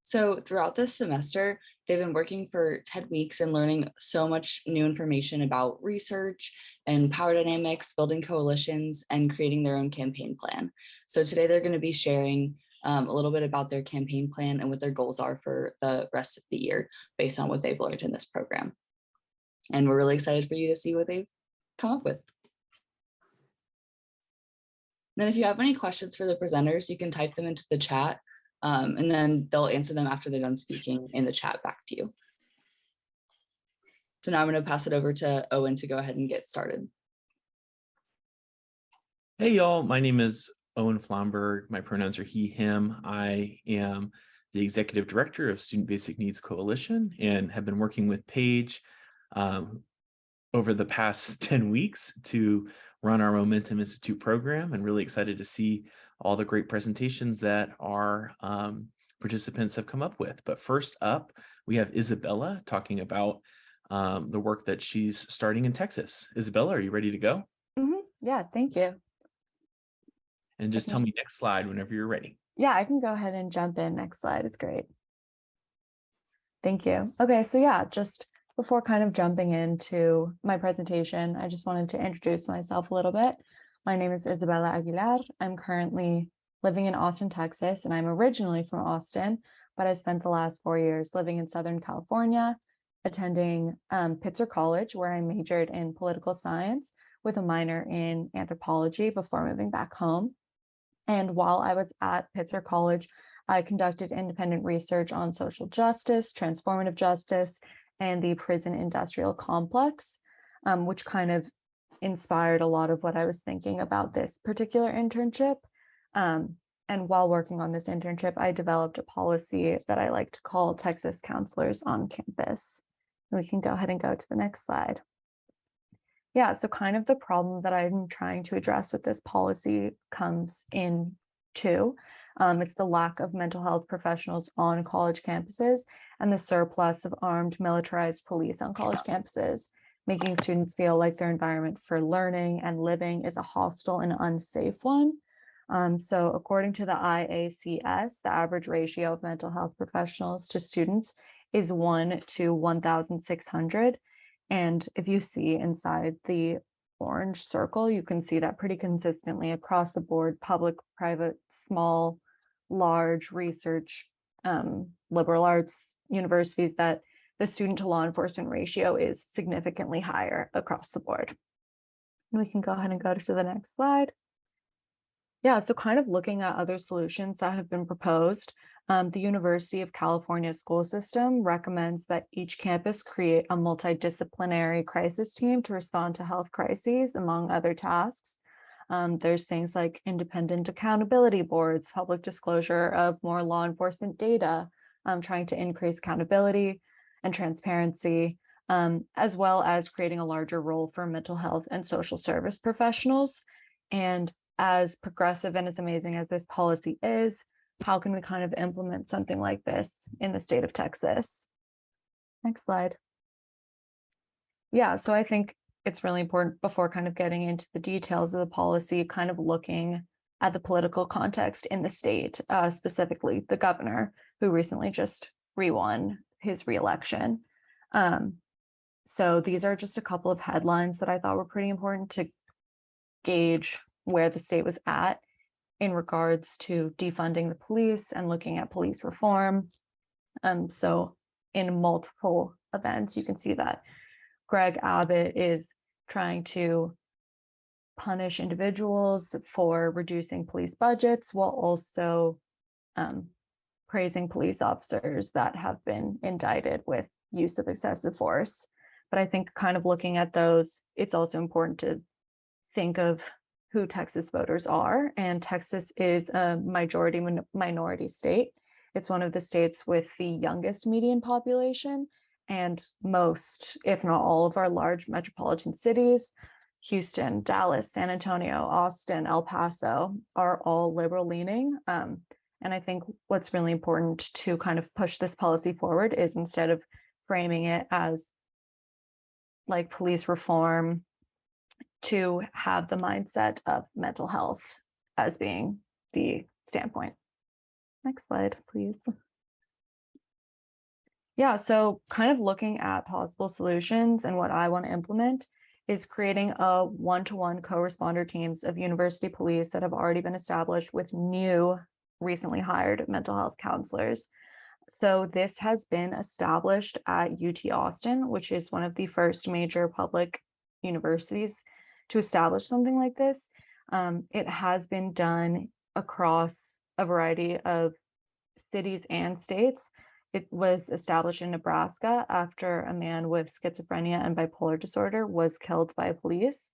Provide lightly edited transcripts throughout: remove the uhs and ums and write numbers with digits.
So throughout this semester, they've been working for 10 weeks and learning so much new information about research and power dynamics, building coalitions, and creating their own campaign plan. So today they're going to be sharing a little bit about their campaign plan and what their goals are for the rest of the year based on what they've learned in this program. And we're really excited for you to see what they've come up with. Then if you have any questions for the presenters, you can type them into the chat and then they'll answer them after they're done speaking in the chat back to you. So now I'm going to pass it over to Owen to go ahead and get started. Hey y'all, my name is Owen Flomberg. My pronouns are he, him. I am the executive director of Student Basic Needs Coalition and have been working with Paige over the past 10 weeks to run our Momentum Institute program, and really excited to see all the great presentations that our participants have come up with. But first up, we have Isabella talking about the work that she's starting in Texas. Isabella, are you ready to go? Yeah, thank you. And just tell me next slide whenever you're ready. Yeah, I can go ahead and jump in. Next slide is great. Thank you. Okay, so yeah, just before kind of jumping into my presentation, I just wanted to introduce myself a little bit. My name is Isabella Aguilar. I'm currently living in Austin, Texas, and I'm originally from Austin, but I spent the last 4 years living in Southern California, attending Pitzer College, where I majored in political science with a minor in anthropology before moving back home. And while I was at Pitzer College, I conducted independent research on social justice, transformative justice, and the prison industrial complex, which kind of inspired a lot of what I was thinking about this particular internship. And while working on this internship, I developed a policy that I like to call Texas Counselors on Campus. And we can go ahead and go to the next slide. Yeah, so kind of the problem that I'm trying to address with this policy comes in two. It's the lack of mental health professionals on college campuses and the surplus of armed militarized police on college campuses, making students feel like their environment for learning and living is a hostile and unsafe one. So according to the IACS, the average ratio of mental health professionals to students is 1 to 1,600. And if you see inside the orange circle, you can see that pretty consistently across the board, public, private, small, large, research, liberal arts universities, that the student to law enforcement ratio is significantly higher across the board. And we can go ahead and go to the next slide. Yeah, so kind of looking at other solutions that have been proposed, the University of California school system recommends that each campus create a multidisciplinary crisis team to respond to health crises, among other tasks. There's things like independent accountability boards, public disclosure of more law enforcement data, trying to increase accountability and transparency, as well as creating a larger role for mental health and social service professionals. And as progressive and as amazing as this policy is, how can we kind of implement something like this in the state of Texas? Next slide. Yeah, so I think it's really important, before kind of getting into the details of the policy, kind of looking at the political context in the state, specifically the governor, who recently just re-won his re-election. So these are just a couple of headlines that I thought were pretty important to gauge where the state was at in regards to defunding the police and looking at police reform. So in multiple events, you can see that Greg Abbott is trying to punish individuals for reducing police budgets, while also praising police officers that have been indicted with use of excessive force. But I think kind of looking at those, it's also important to think of who Texas voters are. And Texas is a majority minority state. It's one of the states with the youngest median population, and most, if not all, of our large metropolitan cities, Houston, Dallas, San Antonio, Austin, El Paso, are all liberal leaning. And I think what's really important to kind of push this policy forward is, instead of framing it as like police reform, to have the mindset of mental health as being the standpoint. Next slide, please. Yeah, so kind of looking at possible solutions and what I want to implement is creating a one-to-one co-responder teams of university police that have already been established with new recently hired mental health counselors. So this has been established at UT Austin, which is one of the first major public universities to establish something like this. It has been done across a variety of cities and states. It was established in Nebraska after a man with schizophrenia and bipolar disorder was killed by police.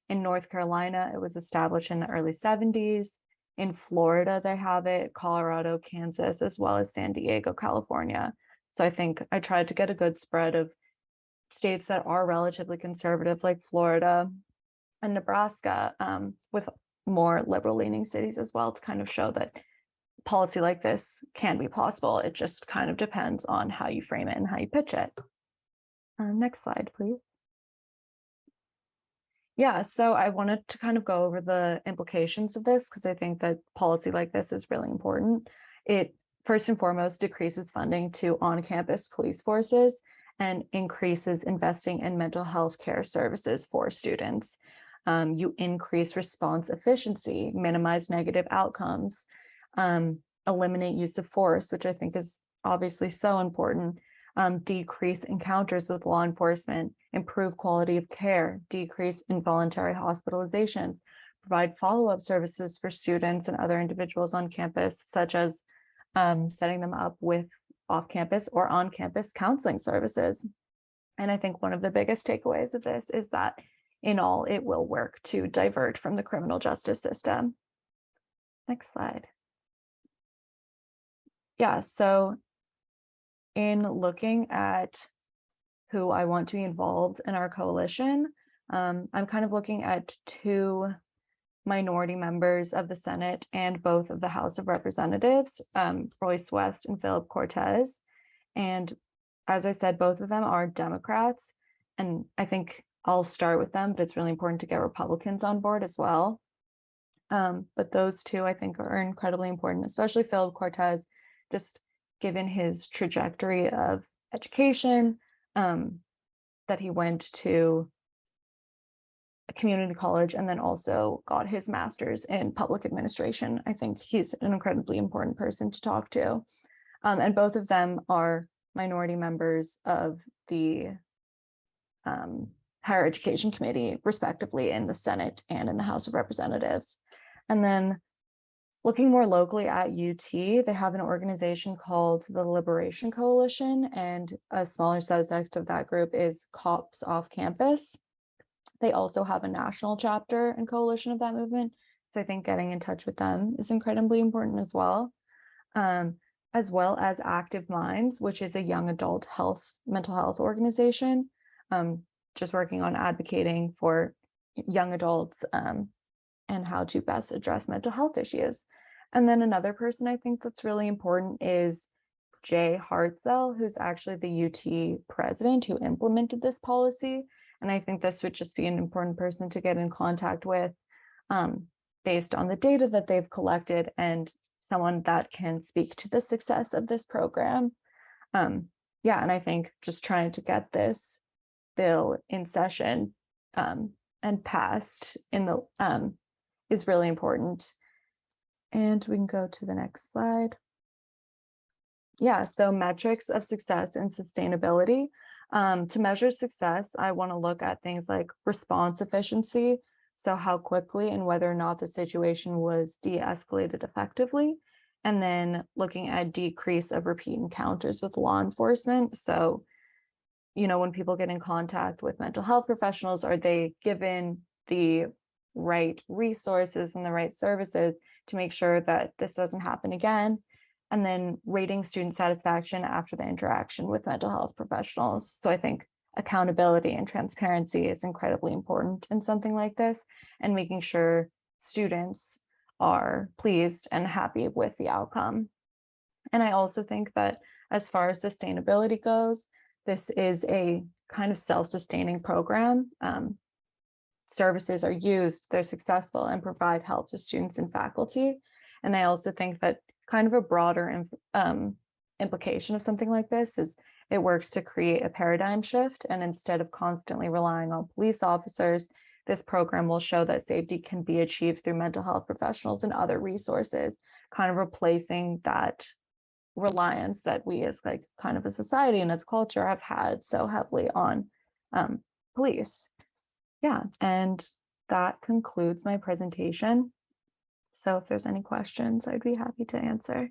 In North Carolina, it was established in the early 70s. In Florida, they have it, Colorado, Kansas, as well as San Diego, California. So I think I tried to get a good spread of states that are relatively conservative, like Florida and Nebraska, with more liberal leaning cities as well, to kind of show that policy like this can be possible. It just kind of depends on how you frame it and how you pitch it. Next slide, please. Yeah, so I wanted to kind of go over the implications of this because I think that policy like this is really important. It first and foremost decreases funding to on-campus police forces and increases investing in mental health care services for students. You increase response efficiency, minimize negative outcomes, eliminate use of force, which I think is obviously so important, decrease encounters with law enforcement, improve quality of care, decrease involuntary hospitalizations, provide follow-up services for students and other individuals on campus, such as setting them up with off-campus or on-campus counseling services. And I think one of the biggest takeaways of this is that in all, it will work to divert from the criminal justice system. Next slide. Yeah, so in looking at who I want to be involved in our coalition, I'm kind of looking at two minority members of the Senate and both of the House of Representatives, Royce West and Philip Cortez. And as I said, both of them are Democrats. And I think I'll start with them, but it's really important to get Republicans on board as well. But those two, I think, are incredibly important, especially Philip Cortez, just given his trajectory of education, that he went to a community college and then also got his master's in public administration. I think he's an incredibly important person to talk to. And both of them are minority members of the Higher Education Committee, respectively, in the Senate and in the House of Representatives. And then looking more locally at UT, they have an organization called the Liberation Coalition, and a smaller subset of that group is Cops Off Campus. They also have a national chapter and coalition of that movement. So I think getting in touch with them is incredibly important as well. As well as Active Minds, which is a young adult mental health organization, just working on advocating for young adults and how to best address mental health issues. And then another person I think that's really important is Jay Hartzell, who's actually the UT president who implemented this policy. And I think this would just be an important person to get in contact with based on the data that they've collected and someone that can speak to the success of this program. Yeah, and I think just trying to get this bill in session and passed in the is really important. And we can go to the next slide. Yeah, so metrics of success and sustainability. To measure success, I want to look at things like response efficiency. So how quickly and whether or not the situation was de-escalated effectively. And then looking at decrease of repeat encounters with law enforcement. So, you know, when people get in contact with mental health professionals, are they given the right resources and the right services to make sure that this doesn't happen again? And then rating student satisfaction after the interaction with mental health professionals. So I think accountability and transparency is incredibly important in something like this, and making sure students are pleased and happy with the outcome. And I also think that as far as sustainability goes, this is a kind of self-sustaining program. Services are used, they're successful, and provide help to students and faculty. And I also think that kind of a broader implication of something like this is it works to create a paradigm shift. And instead of constantly relying on police officers, this program will show that safety can be achieved through mental health professionals and other resources, kind of replacing that reliance that we as like kind of a society and its culture have had so heavily on police. Yeah, and that concludes my presentation. So if there's any questions, I'd be happy to answer.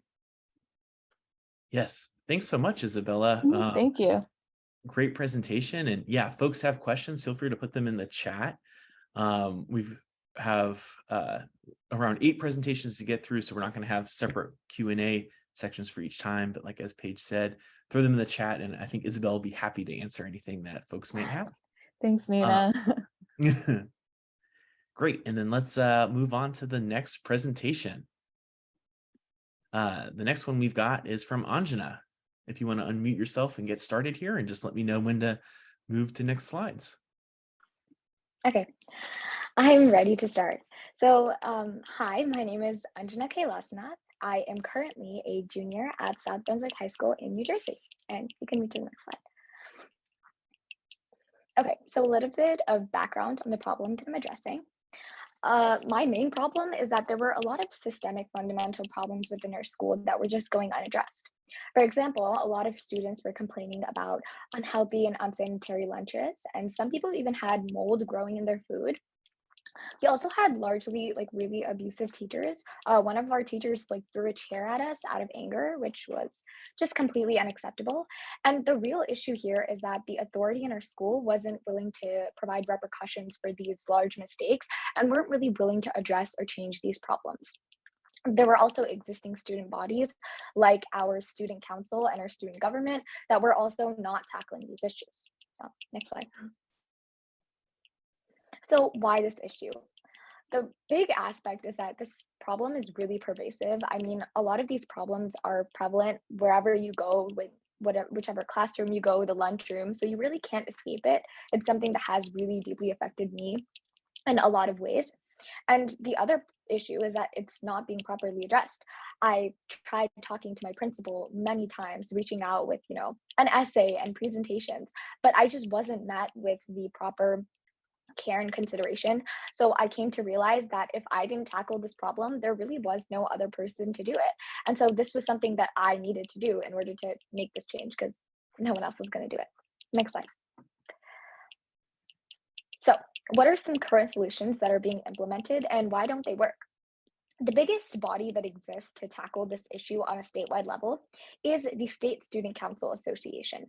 Yes, thanks so much, Isabella. Thank you. Great presentation. And yeah, folks have questions, feel free to put them in the chat. We have around 8 presentations to get through, so we're not going to have separate Q&A sections for each time. But like as Paige said, throw them in the chat, and I think Isabella will be happy to answer anything that folks might have. Thanks, Nina. Great. And then let's move on to the next presentation. The next one we've got is from Anjana. If you want to unmute yourself and get started here, and just let me know when to move to next slides. Okay, I'm ready to start. So hi, my name is Anjana Kailasanath. I am currently a junior at South Brunswick High School in New Jersey. And you can move to the next slide. Okay, so a little bit of background on the problem that I'm addressing. My main problem is that there were a lot of systemic fundamental problems within our school that were just going unaddressed. For example, a lot of students were complaining about unhealthy and unsanitary lunches, and some people even had mold growing in their food. We also had largely like really abusive teachers. One of our teachers like threw a chair at us out of anger, which was just completely unacceptable. And the real issue here is that the authority in our school wasn't willing to provide repercussions for these large mistakes and weren't really willing to address or change these problems. There were also existing student bodies like our student council and our student government that were also not tackling these issues. So, next slide. So why this issue? The big aspect is that this problem is really pervasive. I mean, a lot of these problems are prevalent wherever you go, with whichever classroom you go, the lunchroom. So you really can't escape it. It's something that has really deeply affected me in a lot of ways. And the other issue is that it's not being properly addressed. I tried talking to my principal many times, reaching out with, an essay and presentations, but I just wasn't met with the proper care and consideration. So I came to realize that if I didn't tackle this problem, there really was no other person to do it. And so this was something that I needed to do in order to make this change because no one else was going to do it. Next slide. So what are some current solutions that are being implemented and why don't they work? The biggest body that exists to tackle this issue on a statewide level is the State Student Council Association.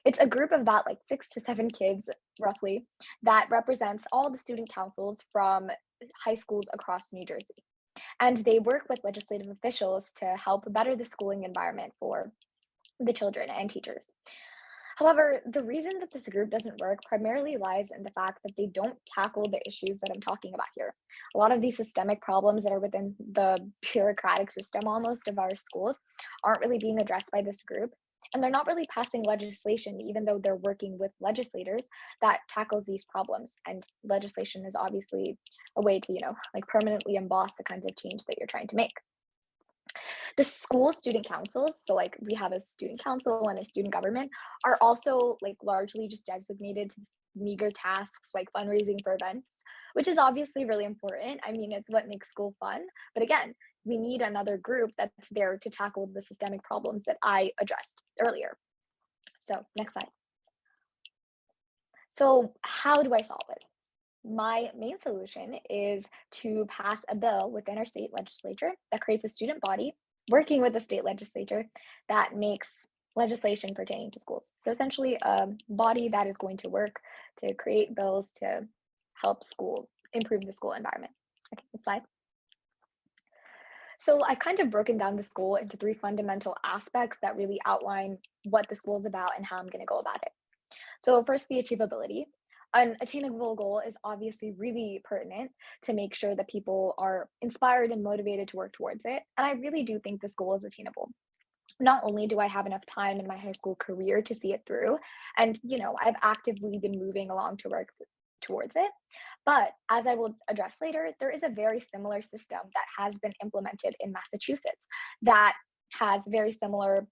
It's a group of about like 6 to 7 kids, roughly, that represents all the student councils from high schools across New Jersey. And they work with legislative officials to help better the schooling environment for the children and teachers. However, the reason that this group doesn't work primarily lies in the fact that they don't tackle the issues that I'm talking about here. A lot of these systemic problems that are within the bureaucratic system almost of our schools aren't really being addressed by this group. And they're not really passing legislation, even though they're working with legislators that tackles these problems. And legislation is obviously a way to, like permanently emboss the kinds of change that you're trying to make. The school student councils, so like we have a student council and a student government, are also like largely just designated to meager tasks like fundraising for events, which is obviously really important. I mean, it's what makes school fun. But again, we need another group that's there to tackle the systemic problems that I addressed earlier. So next slide. So how do I solve it? My main solution is to pass a bill within our state legislature that creates a student body working with the state legislature that makes legislation pertaining to schools. So essentially a body that is going to work to create bills to help improve the school environment. Okay, next slide. So I kind of broken down the school into 3 fundamental aspects that really outline what the school is about and how I'm going to go about it. So first, the achievability. An attainable goal is obviously really pertinent to make sure that people are inspired and motivated to work towards it. And I really do think this goal is attainable. Not only do I have enough time in my high school career to see it through, and I've actively been moving along to work towards it, but as I will address later, there is a very similar system that has been implemented in Massachusetts that has very similar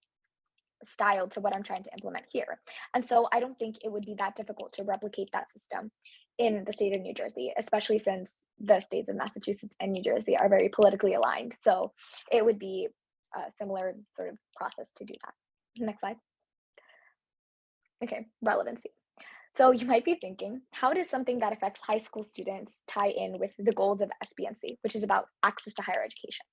style to what I'm trying to implement here. And so I don't think it would be that difficult to replicate that system in the state of New Jersey, especially since the states of Massachusetts and New Jersey are very politically aligned. So it would be a similar sort of process to do that. Next slide. Okay, relevancy. So you might be thinking, how does something that affects high school students tie in with the goals of SBNC, which is about access to higher education?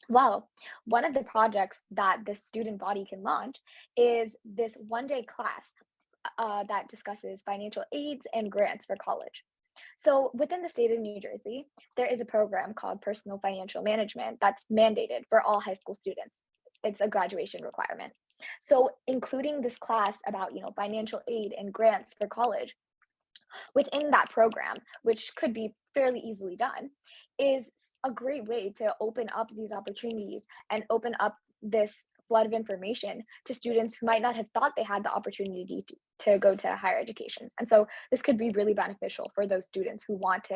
Well, one of the projects that the student body can launch is this one-day class that discusses financial aids and grants for college. So within the state of New Jersey, there is a program called Personal Financial Management that's mandated for all high school students. It's a graduation requirement. So including this class about, financial aid and grants for college within that program, which could be fairly easily done, is a great way to open up these opportunities and open up this flood of information to students who might not have thought they had the opportunity to go to higher education. And so this could be really beneficial for those students who want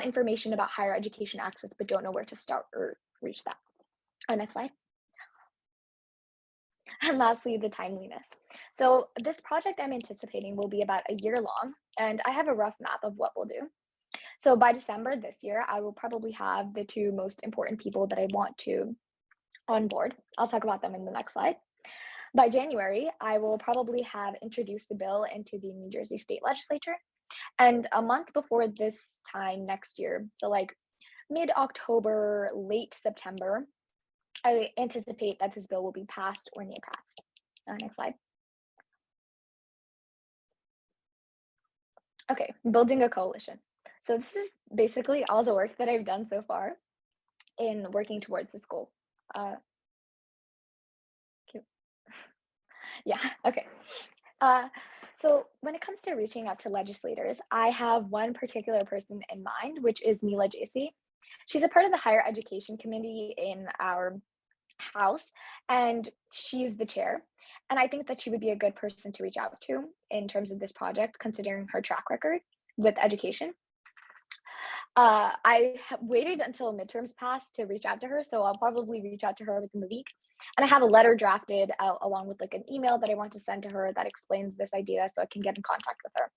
information about higher education access but don't know where to start or reach that. Next slide. And lastly, the timeliness. So this project I'm anticipating will be about a year long, and I have a rough map of what we'll do. So by December this year, I will probably have the two most important people that I want to on board. I'll talk about them in the next slide. By January, I will probably have introduced the bill into the New Jersey State Legislature. And a month before this time next year, so like mid-October, late September, I anticipate that this bill will be passed or near passed. Next slide. Okay, building a coalition. So this is basically all the work that I've done so far in working towards this goal. Yeah, okay. So when it comes to reaching out to legislators, I have one particular person in mind, which is Mila Jacey. She's a part of the higher education committee in our house, and she's the chair. And I think that she would be a good person to reach out to in terms of this project, considering her track record with education. I waited until midterms passed to reach out to her, so I'll probably reach out to her within the week. And I have a letter drafted along with like an email that I want to send to her that explains this idea so I can get in contact with her.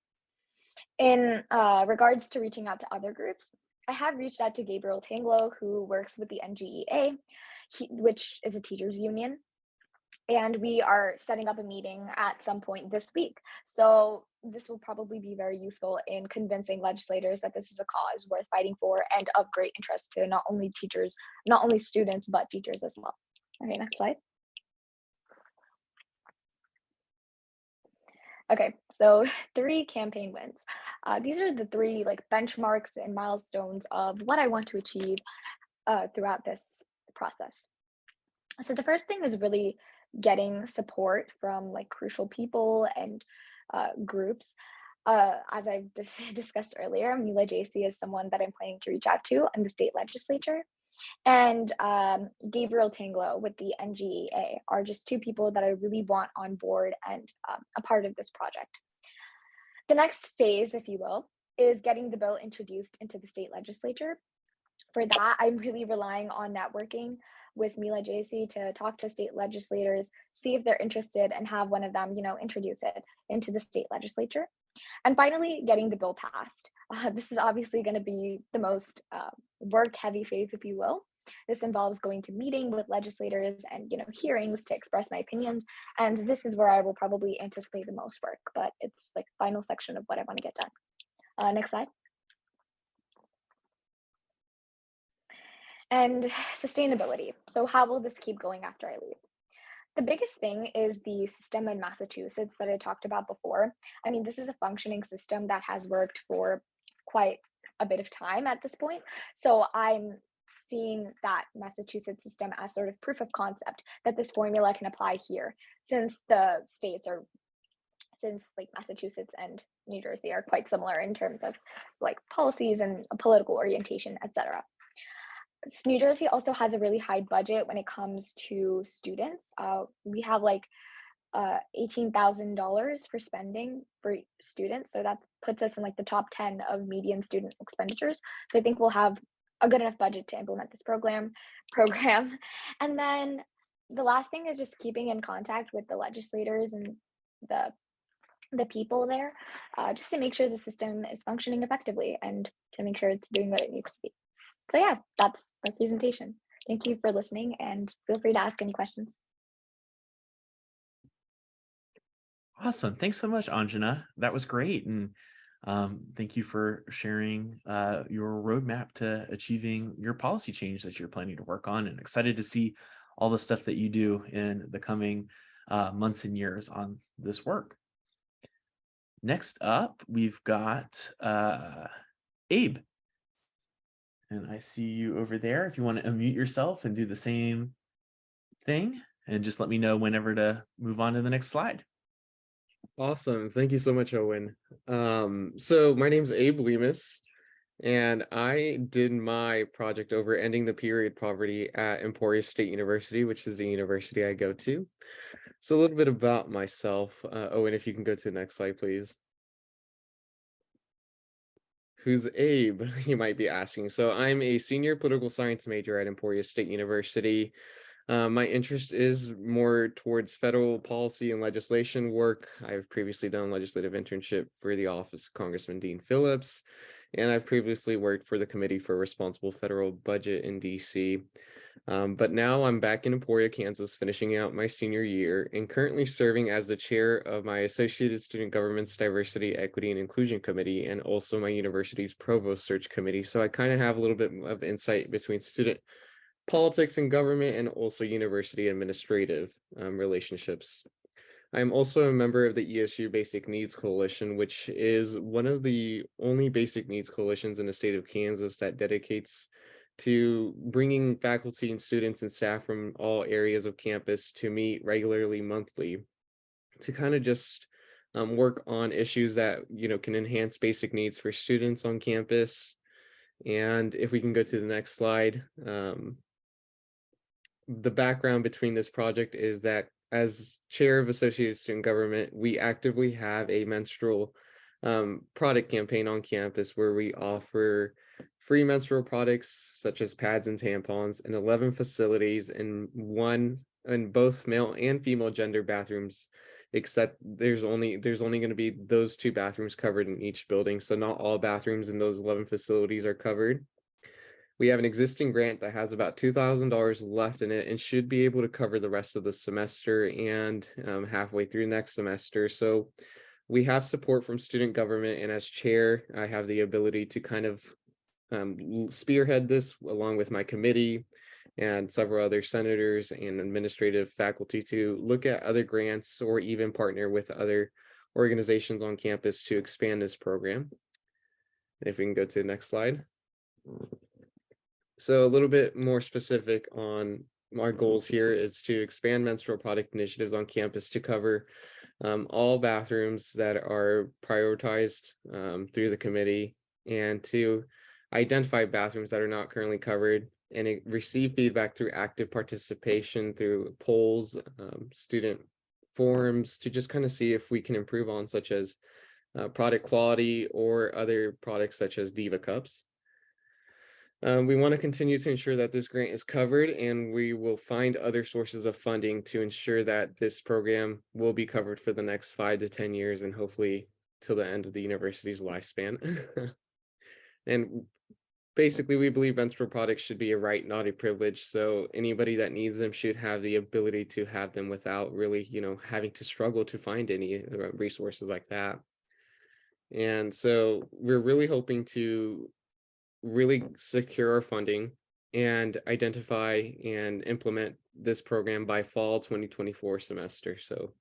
In regards to reaching out to other groups, I have reached out to Gabriel Tanglo, who works with the NGEA, which is a teachers union. And we are setting up a meeting at some point this week. So this will probably be very useful in convincing legislators that this is a cause worth fighting for and of great interest to not only students, but teachers as well. Okay, next slide. Okay, so 3 campaign wins. These are the 3 like benchmarks and milestones of what I want to achieve throughout this process. So the first thing is really getting support from like crucial people and groups. As I've discussed earlier, Mila Jacey is someone that I'm planning to reach out to in the state legislature. And Gabriel Tanglo with the NGEA are just 2 people that I really want on board and a part of this project. The next phase, if you will, is getting the bill introduced into the state legislature. For that, I'm really relying on networking with Mila Jacey to talk to state legislators, see if they're interested, and have one of them, introduce it into the state legislature. And finally, getting the bill passed. This is obviously going to be the most work-heavy phase, if you will. This involves going to meeting with legislators and hearings to express my opinions. And this is where I will probably anticipate the most work, but it's like the final section of what I want to get done. Next slide. And sustainability. So how will this keep going after I leave? The biggest thing is the system in Massachusetts that I talked about before. I mean, this is a functioning system that has worked for quite a bit of time at this point. So I'm seeing that Massachusetts system as sort of proof of concept that this formula can apply here, since like Massachusetts and New Jersey are quite similar in terms of like policies and political orientation, etc. New Jersey also has a really high budget when it comes to students. We have like $18,000 for spending for students. So that puts us in like the top 10 of median student expenditures. So I think we'll have a good enough budget to implement this program. And then the last thing is just keeping in contact with the legislators and the the people there, just to make sure the system is functioning effectively and to make sure it's doing what it needs to be. So yeah, that's my presentation. Thank you for listening and feel free to ask any questions. Awesome. Thanks so much, Anjana. That was great. And thank you for sharing your roadmap to achieving your policy change that you're planning to work on, and excited to see all the stuff that you do in the coming months and years on this work. Next up, we've got Abe. And I see you over there. If you want to unmute yourself and do the same thing, and just let me know whenever to move on to the next slide. Awesome. Thank you so much, Owen. So my name's Abe Lemus, and I did my project over ending the period poverty at Emporia State University, which is the university I go to. So a little bit about myself. Owen, if you can go to the next slide, please. Who's Abe? You might be asking. So I'm a senior political science major at Emporia State University. My interest is more towards federal policy and legislation work. I've previously done a legislative internship for the office of Congressman Dean Phillips, and I've previously worked for the Committee for Responsible Federal Budget in DC. But now I'm back in Emporia, Kansas, finishing out my senior year and currently serving as the chair of my Associated Student Government's Diversity, Equity, and Inclusion Committee, and also my university's Provost Search Committee. So I kind of have a little bit of insight between student politics and government and also university administrative relationships. I'm also a member of the ESU Basic Needs Coalition, which is one of the only basic needs coalitions in the state of Kansas that dedicates to bringing faculty and students and staff from all areas of campus to meet regularly monthly to kind of just work on issues that can enhance basic needs for students on campus. And if we can go to the next slide, the background between this project is that as chair of Associated Student Government, we actively have a menstrual product campaign on campus where we offer free menstrual products such as pads and tampons in 11 facilities in both male and female gender bathrooms, except there's only going to be those 2 bathrooms covered in each building. So not all bathrooms in those 11 facilities are covered. We have an existing grant that has about $2,000 left in it and should be able to cover the rest of the semester and halfway through next semester. So we have support from student government, and as chair, I have the ability to kind of spearhead this along with my committee and several other senators and administrative faculty to look at other grants or even partner with other organizations on campus to expand this program. And if we can go to the next slide. So a little bit more specific on our goals here is to expand menstrual product initiatives on campus to cover all bathrooms that are prioritized through the committee, and to identify bathrooms that are not currently covered and receive feedback through active participation through polls, student forums, to just kind of see if we can improve on such as product quality or other products such as Diva cups. We want to continue to ensure that this grant is covered, and we will find other sources of funding to ensure that this program will be covered for the next 5 to 10 years and hopefully till the end of the university's lifespan. And basically, we believe menstrual products should be a right, not a privilege. So anybody that needs them should have the ability to have them without really, having to struggle to find any resources like that. And so we're really hoping to really secure our funding and identify and implement this program by fall 2024 semester. So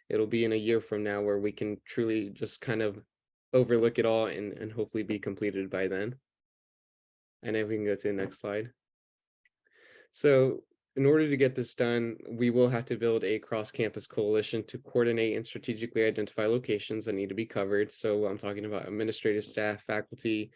it'll be in a year from now where we can truly just kind of overlook it all and hopefully be completed by then. And if we can go to the next slide. So in order to get this done, we will have to build a cross-campus coalition to coordinate and strategically identify locations that need to be covered. So I'm talking about administrative staff, faculty,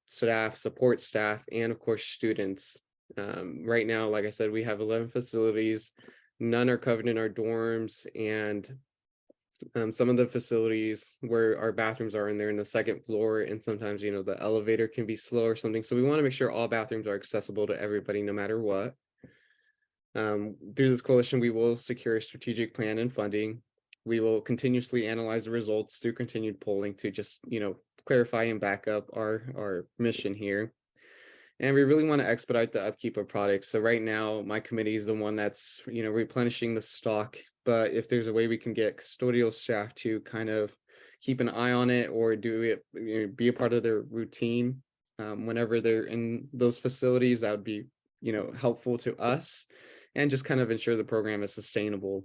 staff, support staff, and of course students. Right now, like I said, we have 11 facilities. None are covered in our dorms, and some of the facilities where our bathrooms are in, they're in the second floor, and sometimes the elevator can be slow or something. So we want to make sure all bathrooms are accessible to everybody no matter what. Through this coalition, we will secure a strategic plan and funding. We will continuously analyze the results through continued polling to just, clarify and back up our mission here. And we really want to expedite the upkeep of products. So right now, my committee is the one that's, replenishing the stock. But if there's a way we can get custodial staff to kind of keep an eye on it or do it, be a part of their routine whenever they're in those facilities, that would be, helpful to us and just kind of ensure the program is sustainable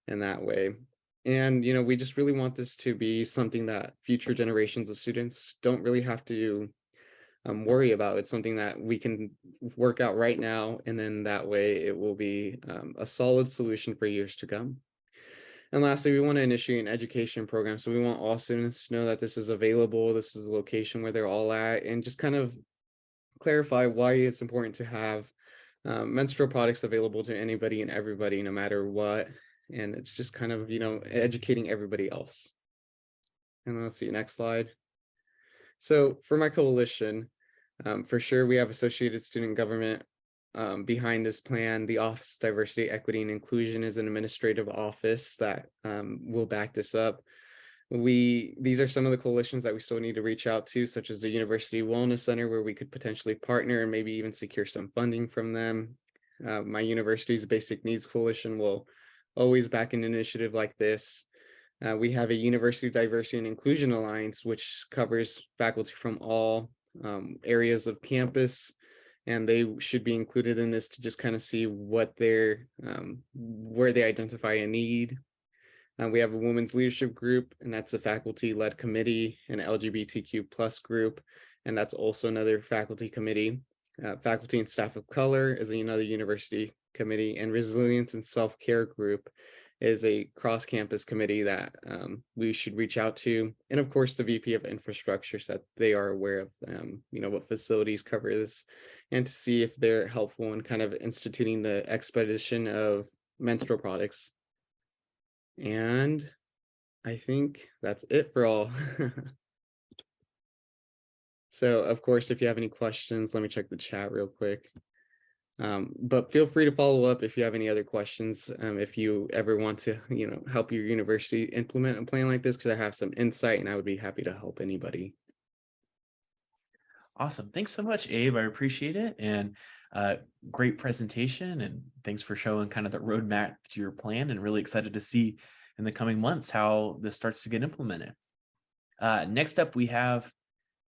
in that way. And, we just really want this to be something that future generations of students don't really have to worry about. It's something that we can work out right now, and then that way it will be a solid solution for years to come. And lastly, we want to initiate an education program. So we want all students to know that this is available, this is a location where they're all at, and just kind of clarify why it's important to have menstrual products available to anybody and everybody, no matter what. And it's just kind of, educating everybody else. And let's see, next slide. So for my coalition, for sure, we have Associated Student Government behind this plan. The Office of Diversity, Equity, and Inclusion is an administrative office that will back this up. These are some of the coalitions that we still need to reach out to, such as the University Wellness Center, where we could potentially partner and maybe even secure some funding from them. My university's Basic Needs Coalition will always back an initiative like this. We have a University Diversity and Inclusion Alliance, which covers faculty from all areas of campus, and they should be included in this to just kind of see what they're where they identify a need. We have a women's leadership group, and that's a faculty-led committee, an LGBTQ plus group, and that's also another faculty committee. Faculty and staff of color is another university committee, and resilience and self-care group is a cross-campus committee that we should reach out to. And of course, the VP of infrastructure, so that they are aware of what facilities cover this, and to see if they're helpful in kind of instituting the expedition of menstrual products. And I think that's it for all. So of course, if you have any questions, let me check the chat real quick. But feel free to follow up if you have any other questions. If you ever want to, help your university implement a plan like this, because I have some insight and I would be happy to help anybody. Awesome. Thanks so much, Abe. I appreciate it. And great presentation. And thanks for showing kind of the roadmap to your plan, and really excited to see in the coming months how this starts to get implemented. Next up, we have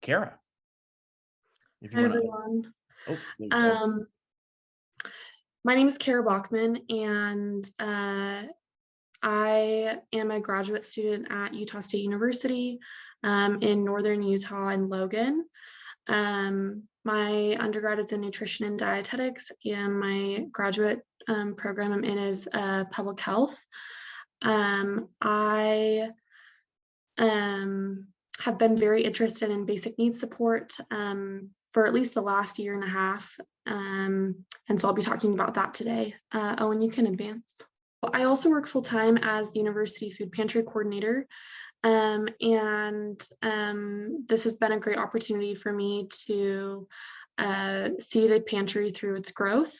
Kara. Hi, everyone. My name is Kara Bachman, and I am a graduate student at Utah State University in Northern Utah in Logan. My undergrad is in nutrition and dietetics, and my graduate program I'm in is public health. I have been very interested in basic needs support for at least the last year and a half. And so I'll be talking about that today. Owen, you can advance. I also work full-time as the University Food Pantry Coordinator. And this has been a great opportunity for me to see the pantry through its growth.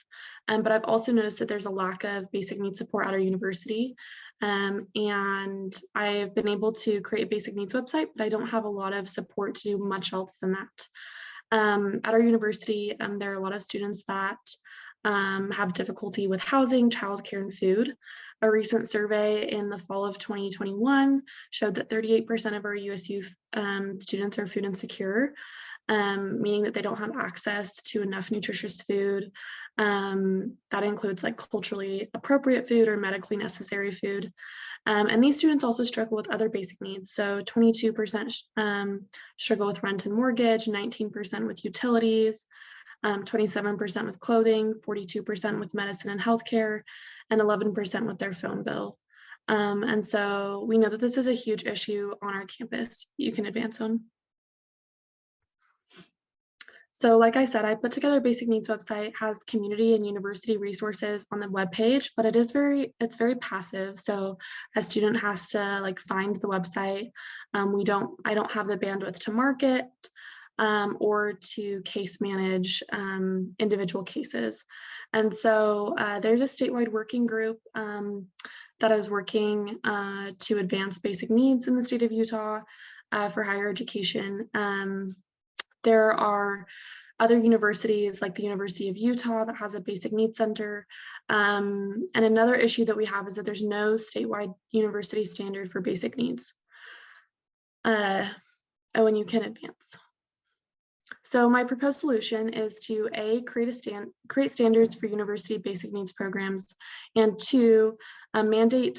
But I've also noticed that there's a lack of basic needs support at our university. And I've been able to create a basic needs website, but I don't have a lot of support to do much else than that. At our university, there are a lot of students that have difficulty with housing, childcare, and food. A recent survey in the fall of 2021 showed that 38% of our USU students are food insecure, meaning that they don't have access to enough nutritious food. That includes like culturally appropriate food or medically necessary food. And these students also struggle with other basic needs. So 22% struggle with rent and mortgage, 19% with utilities, 27% with clothing, 42% with medicine and healthcare, and 11% with their phone bill. And so we know that this is a huge issue on our campus. You can advance on. So like I said, I put together a basic needs website, has community and university resources on the webpage, but it's very passive. So a student has to like find the website. I don't have the bandwidth to market. or to case manage individual cases. And so there's a statewide working group that is working to advance basic needs in the state of Utah for higher education. There are other universities like the University of Utah that has a basic needs center. And another issue that we have is that there's no statewide university standard for basic needs. When you can advance. So my proposed solution is to create standards for university basic needs programs, and 2, mandate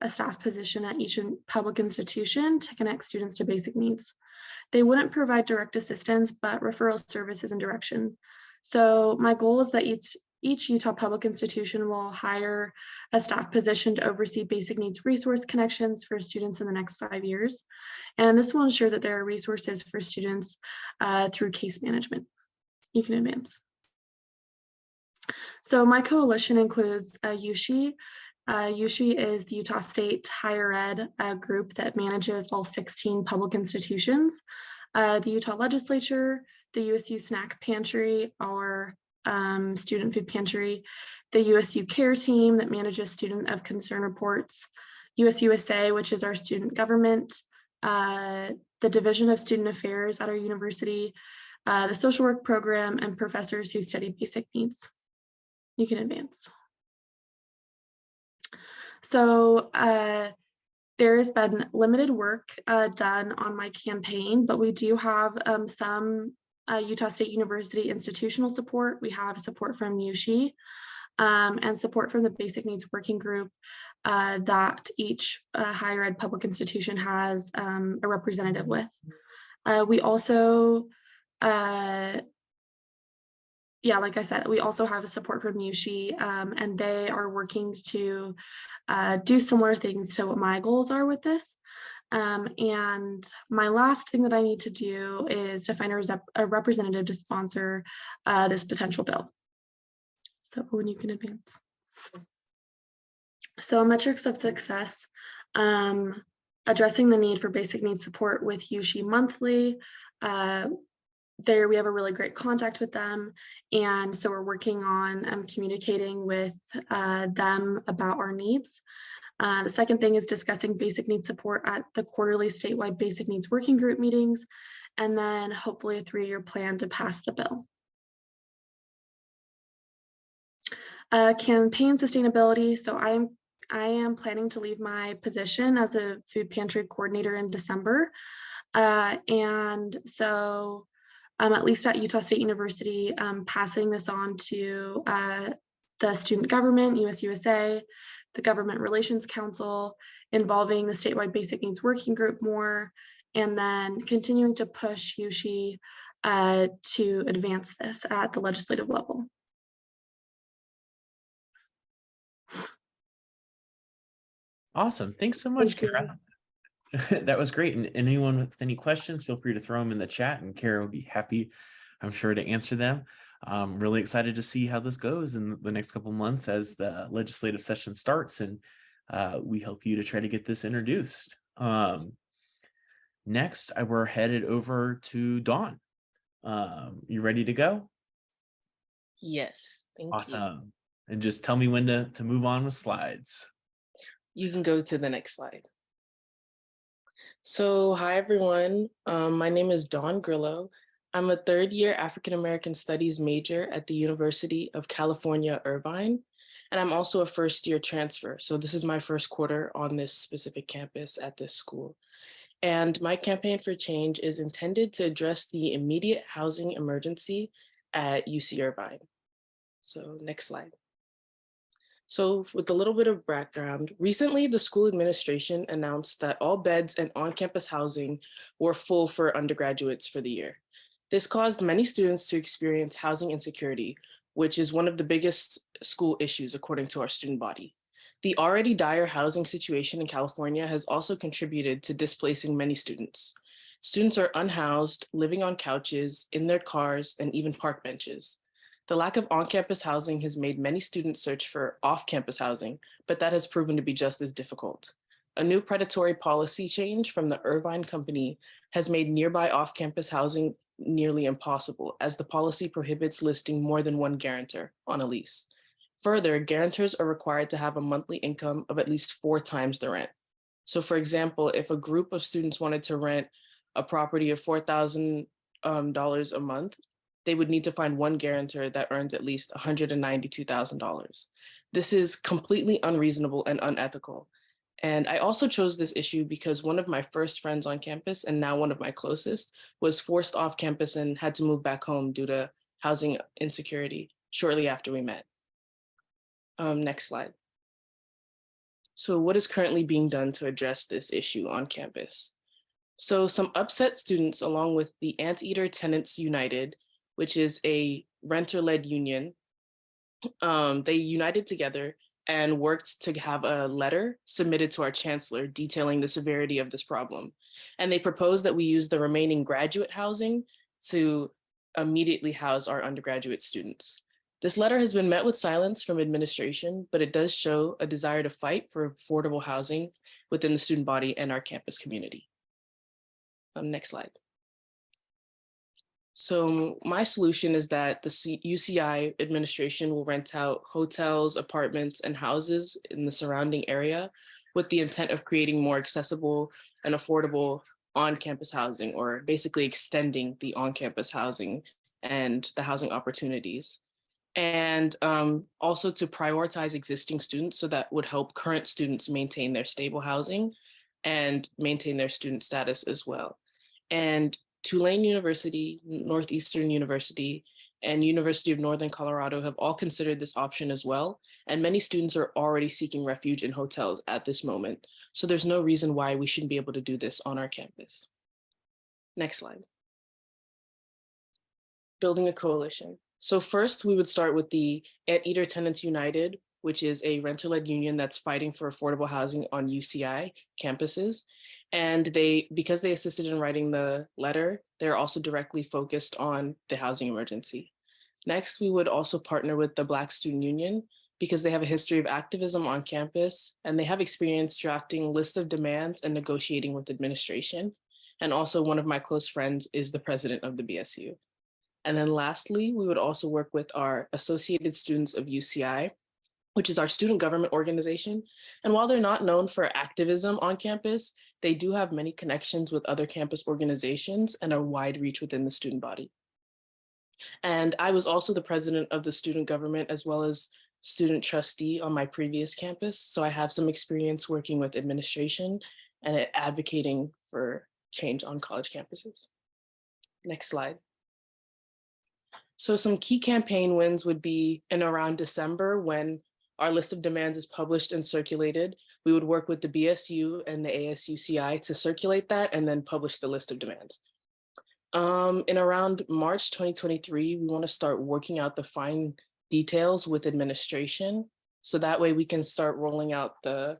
a staff position at each public institution to connect students to basic needs. They wouldn't provide direct assistance, but referral services and direction. So my goal is that each Utah public institution will hire a staff position to oversee basic needs resource connections for students in the next 5 years. And this will ensure that there are resources for students through case management. You can advance. So my coalition includes USHE. USHE is the Utah State Higher Ed group that manages all 16 public institutions. The Utah Legislature, the USU Snack Pantry, our student food pantry, the USU Care Team that manages student of concern reports, USUSA, which is our student government, the Division of Student Affairs at our university, the social work program, and professors who study basic needs. You can advance. So there has been limited work done on my campaign, but we do have some Utah State University institutional support. We have support from USHE and support from the Basic Needs Working Group that each higher ed public institution has a representative with. We also, like I said, we also have support from USHE, and they are working to do similar things to what my goals are with this. And my last thing that I need to do is to find a representative to sponsor this potential bill. So when you can advance. So metrics of success, addressing the need for basic needs support with USHE monthly. There we have a really great contact with them, and so we're working on communicating with them about our needs. The second thing is discussing basic needs support at the quarterly statewide basic needs working group meetings, and then hopefully a 3-year plan to pass the bill. Campaign sustainability. So I am planning to leave my position as a food pantry coordinator in December. And so at least at Utah State University, passing this on to the student government, USUSA, the Government Relations Council, involving the statewide basic needs working group more, and then continuing to push USHE to advance this at the legislative level. Awesome. Thanks so much, Kara. That was great. And anyone with any questions, feel free to throw them in the chat, and Kara will be happy, I'm sure, to answer them. I'm really excited to see how this goes in the next couple of months as the legislative session starts, and we help you to try to get this introduced. Next, we're headed over to Dawn. You ready to go? Yes, thank you. Awesome. And just tell me when to move on with slides. You can go to the next slide. So, hi everyone. My name is Dawn Grillo. I'm a third-year African-American Studies major at the University of California, Irvine, and I'm also a first-year transfer. So this is my first quarter on this specific campus at this school. And my campaign for change is intended to address the immediate housing emergency at UC Irvine. So next slide. So with a little bit of background, recently the school administration announced that all beds and on-campus housing were full for undergraduates for the year. This caused many students to experience housing insecurity, which is one of the biggest school issues according to our student body. The already dire housing situation in California has also contributed to displacing many students. Students are unhoused, living on couches, in their cars, and even park benches. The lack of on-campus housing has made many students search for off-campus housing, but that has proven to be just as difficult. A new predatory policy change from the Irvine Company has made nearby off-campus housing nearly impossible, as the policy prohibits listing more than one guarantor on a lease. Further, guarantors are required to have a monthly income of at least 4 times the rent. So for example, if a group of students wanted to rent a property of $4,000 a month, they would need to find one guarantor that earns at least $192,000. This is completely unreasonable and unethical. And I also chose this issue because one of my first friends on campus, and now one of my closest, was forced off campus and had to move back home due to housing insecurity shortly after we met. Next slide. So what is currently being done to address this issue on campus? So some upset students, along with the Anteater Tenants United, which is a renter-led union, they united together and worked to have a letter submitted to our chancellor detailing the severity of this problem. And they proposed that we use the remaining graduate housing to immediately house our undergraduate students. This letter has been met with silence from administration, but it does show a desire to fight for affordable housing within the student body and our campus community. Next slide. So my solution is that the UCI administration will rent out hotels, apartments, and houses in the surrounding area with the intent of creating more accessible and affordable on-campus housing, or basically extending the on-campus housing and the housing opportunities. And also to prioritize existing students, so that would help current students maintain their stable housing and maintain their student status as well. And Tulane University, Northeastern University, and University of Northern Colorado have all considered this option as well. And many students are already seeking refuge in hotels at this moment. So there's no reason why we shouldn't be able to do this on our campus. Next slide. Building a coalition. So first, we would start with the Anteater Tenants United, which is a renter-led union that's fighting for affordable housing on UCI campuses. And because they assisted in writing the letter, they're also directly focused on the housing emergency. Next, we would also partner with the Black Student Union because they have a history of activism on campus, and they have experience drafting lists of demands and negotiating with administration. And also one of my close friends is the president of the BSU. And then lastly, we would also work with our Associated Students of UCI, which is our student government organization. And while they're not known for activism on campus, they do have many connections with other campus organizations and a wide reach within the student body. And I was also the president of the student government as well as student trustee on my previous campus. So I have some experience working with administration and advocating for change on college campuses. Next slide. So some key campaign wins would be in around December, when our list of demands is published and circulated. We would work with the BSU and the ASUCI to circulate that and then publish the list of demands. In around March 2023, we want to start working out the fine details with administration. So that way we can start rolling out the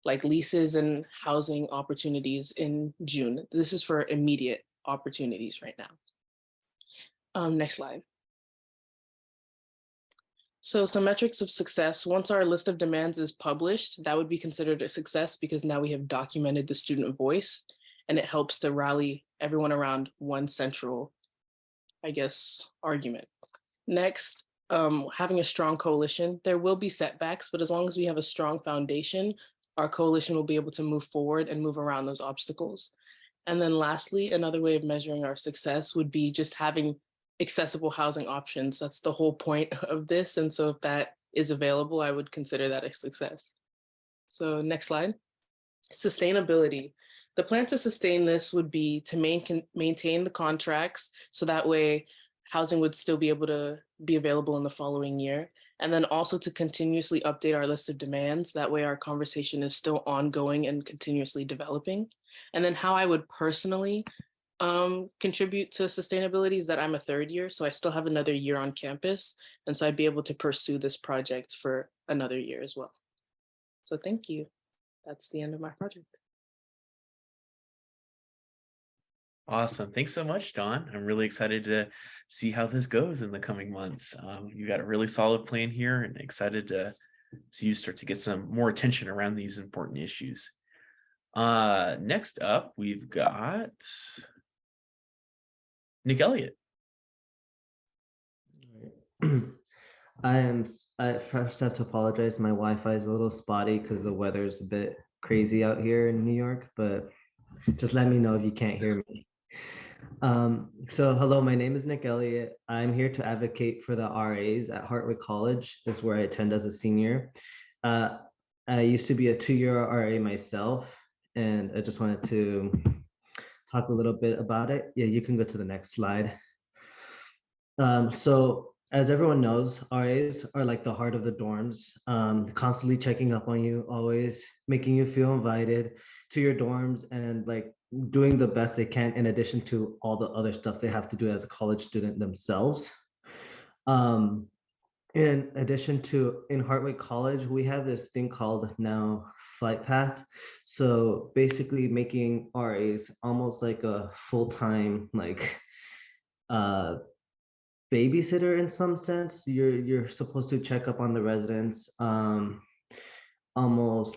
leases and housing opportunities in June. This is for immediate opportunities right now. Next slide. So some metrics of success. Once our list of demands is published, that would be considered a success because now we have documented the student voice, and it helps to rally everyone around one central, argument. Next, having a strong coalition. There will be setbacks, but as long as we have a strong foundation, our coalition will be able to move forward and move around those obstacles. And then lastly, another way of measuring our success would be just having accessible housing options. That's the whole point of this. And so if that is available, I would consider that a success. So next slide. Sustainability. The plan to sustain this would be to maintain the contracts, so that way housing would still be able to be available in the following year. And then also to continuously update our list of demands. That way our conversation is still ongoing and continuously developing. And then how I would personally contribute to sustainability is that I'm a third year, so I still have another year on campus. And so I'd be able to pursue this project for another year as well. So thank you. That's the end of my project. Awesome. Thanks so much, Dawn. I'm really excited to see how this goes in the coming months. You got a really solid plan here, and excited to see you start to get some more attention around these important issues. Next up, we've got Nick Elliott. I first have to apologize. My Wi-Fi is a little spotty because the weather is a bit crazy out here in New York, but just let me know if you can't hear me. So hello, my name is Nick Elliott. I'm here to advocate for the RAs at Hartwick College. That's where I attend as a senior. I used to be a 2-year RA myself, and I just wanted to talk a little bit about it. Yeah, you can go to the next slide. So as everyone knows, RAs are like the heart of the dorms, constantly checking up on you, always making you feel invited to your dorms and like doing the best they can in addition to all the other stuff they have to do as a college student themselves. In addition to in Hartwick College, we have this thing called now Flight Path. So basically making RAs almost like a full-time like babysitter in some sense. You're supposed to check up on the residents almost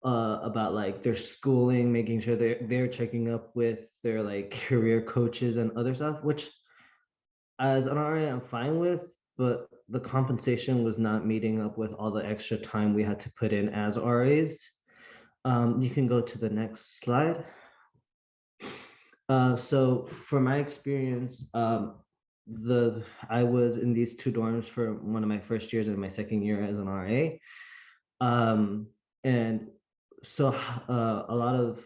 about like their schooling, making sure they're checking up with their like career coaches and other stuff, which as an RA I'm fine with, but the compensation was not meeting up with all the extra time we had to put in as RAs. You can go to the next slide. So for my experience, I was in these 2 dorms for one of my first years and my second year as an RA. And so a lot of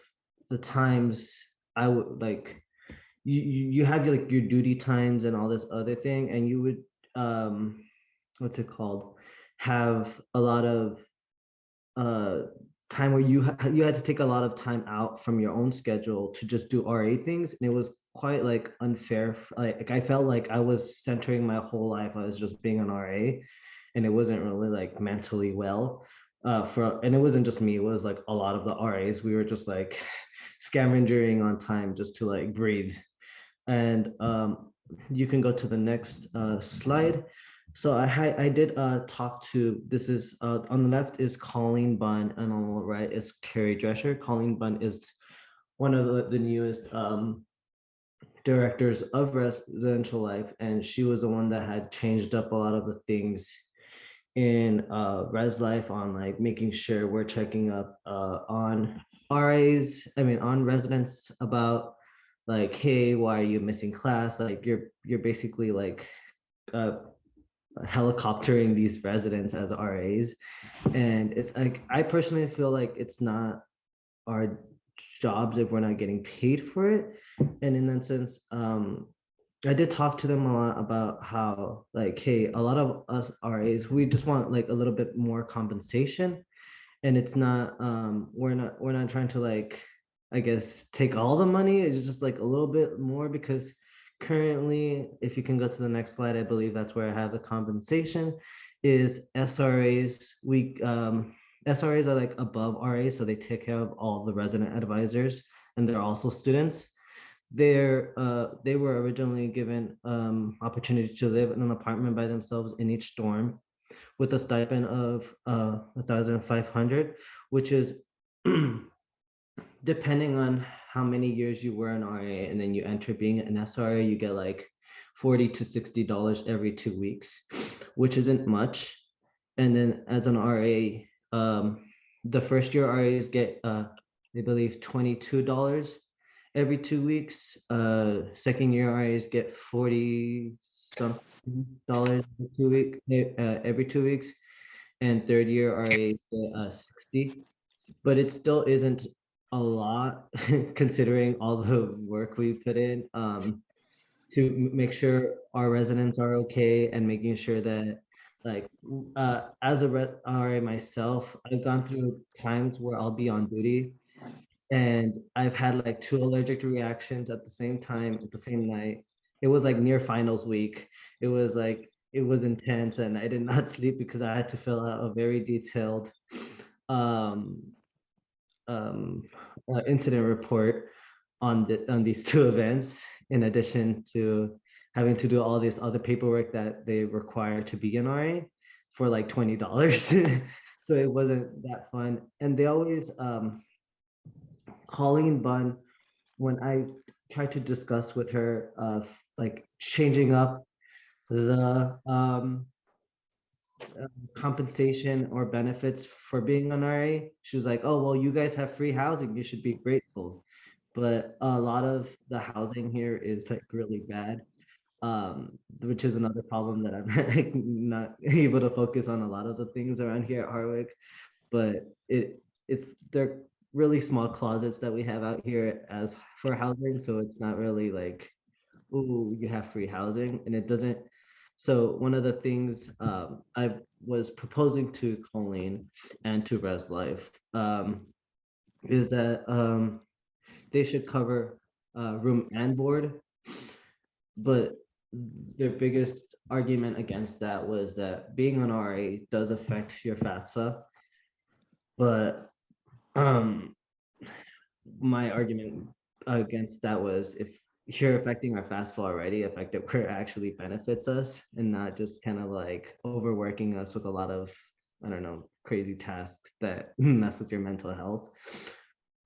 the times I would like, you have like your duty times and all this other thing, and you would, what's it called? Have a lot of time where you had to take a lot of time out from your own schedule to just do RA things, and it was quite like unfair. Like I felt like I was centering my whole life. I was just being an RA, and it wasn't really like mentally well. And it wasn't just me. It was like a lot of the RAs. We were just like scavenging on time just to like breathe. And you can go to the next slide. So I did talk to, this is on the left is Colleen Bunn and on the right is Carrie Drescher. Colleen Bunn is one of the newest directors of residential life, and she was the one that had changed up a lot of the things in res life on like making sure we're checking up on on residents about like, hey, why are you missing class? Like you're basically like helicoptering these residents as RAs. And it's like, I personally feel like it's not our jobs if we're not getting paid for it. And in that sense, I did talk to them a lot about how like, hey, a lot of us RAs, we just want like a little bit more compensation. And it's not, we're not trying to like, I guess, take all the money. It's just like a little bit more because currently, if you can go to the next slide, I believe that's where I have the compensation is SRAs. SRAs are like above RAs, so they take care of all the resident advisors, and they're also students. They were originally given opportunity to live in an apartment by themselves in each dorm with a stipend of 1,500, which is depending on how many years you were an RA and then you enter being an SRA, you get like $40 to $60 every 2 weeks, which isn't much. And then as an RA, the first year RAs get, I believe, $22 every 2 weeks. Second year RAs get 40 something dollars every 2 weeks, and third year RAs get 60. But it still isn't a lot considering all the work we put in to make sure our residents are okay and making sure that like as a RA myself, I've gone through times where I'll be on duty and I've had like 2 allergic reactions at the same time at the same night. It was like near finals week. It was like, it was intense and I did not sleep because I had to fill out a very detailed incident report on these 2 events, in addition to having to do all this other paperwork that they require to be an RA for like $20. So it wasn't that fun. And they always, Colleen Bunn, when I tried to discuss with her like changing up the compensation or benefits for being an RA. She was like, oh, well, you guys have free housing, you should be grateful. But a lot of the housing here is like really bad, which is another problem that I'm like, not able to focus on a lot of the things around here at Harwick. But they're really small closets that we have out here as for housing, so it's not really like, ooh, you have free housing, and it doesn't. So one of the things I was proposing to Colleen and to Res Life is that they should cover room and board, but their biggest argument against that was that being an RA does affect your FAFSA, but my argument against that was, if you're affecting our FAFSA already, affect it where it actually benefits us and not just kind of like overworking us with a lot of, I don't know, crazy tasks that mess with your mental health.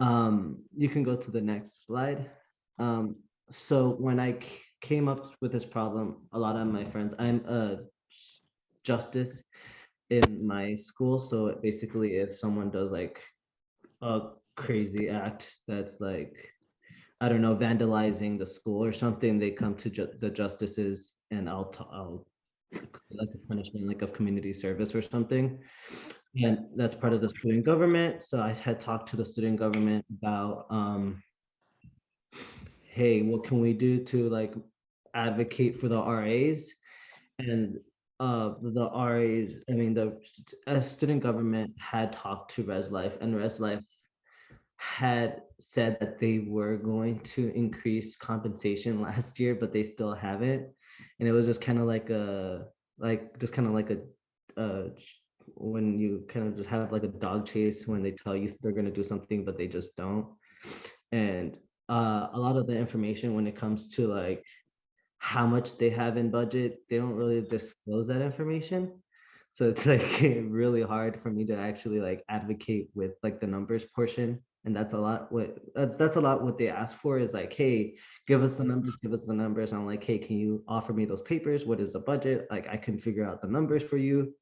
You can go to the next slide. So when I came up with this problem, a lot of my friends, I'm a justice in my school. So basically, if someone does like a crazy act that's like, I don't know, vandalizing the school or something, they come to the justices, and I'll like a punishment, like of community service or something. And that's part of the student government. So I had talked to the student government about, hey, what can we do to like advocate for the RAs? And the RAs, I mean, the student government had talked to Res Life, and Res Life had said that they were going to increase compensation last year, but they still haven't. And it was just kind of like when you kind of just have like a dog chase when they tell you they're going to do something, but they just don't. And a lot of the information when it comes to like how much they have in budget, they don't really disclose that information. So it's like really hard for me to actually like advocate with like the numbers portion. And that's a lot what they ask for, is like, hey, give us the numbers. I'm like, hey, can you offer me those papers? What is the budget? Like, I can figure out the numbers for you,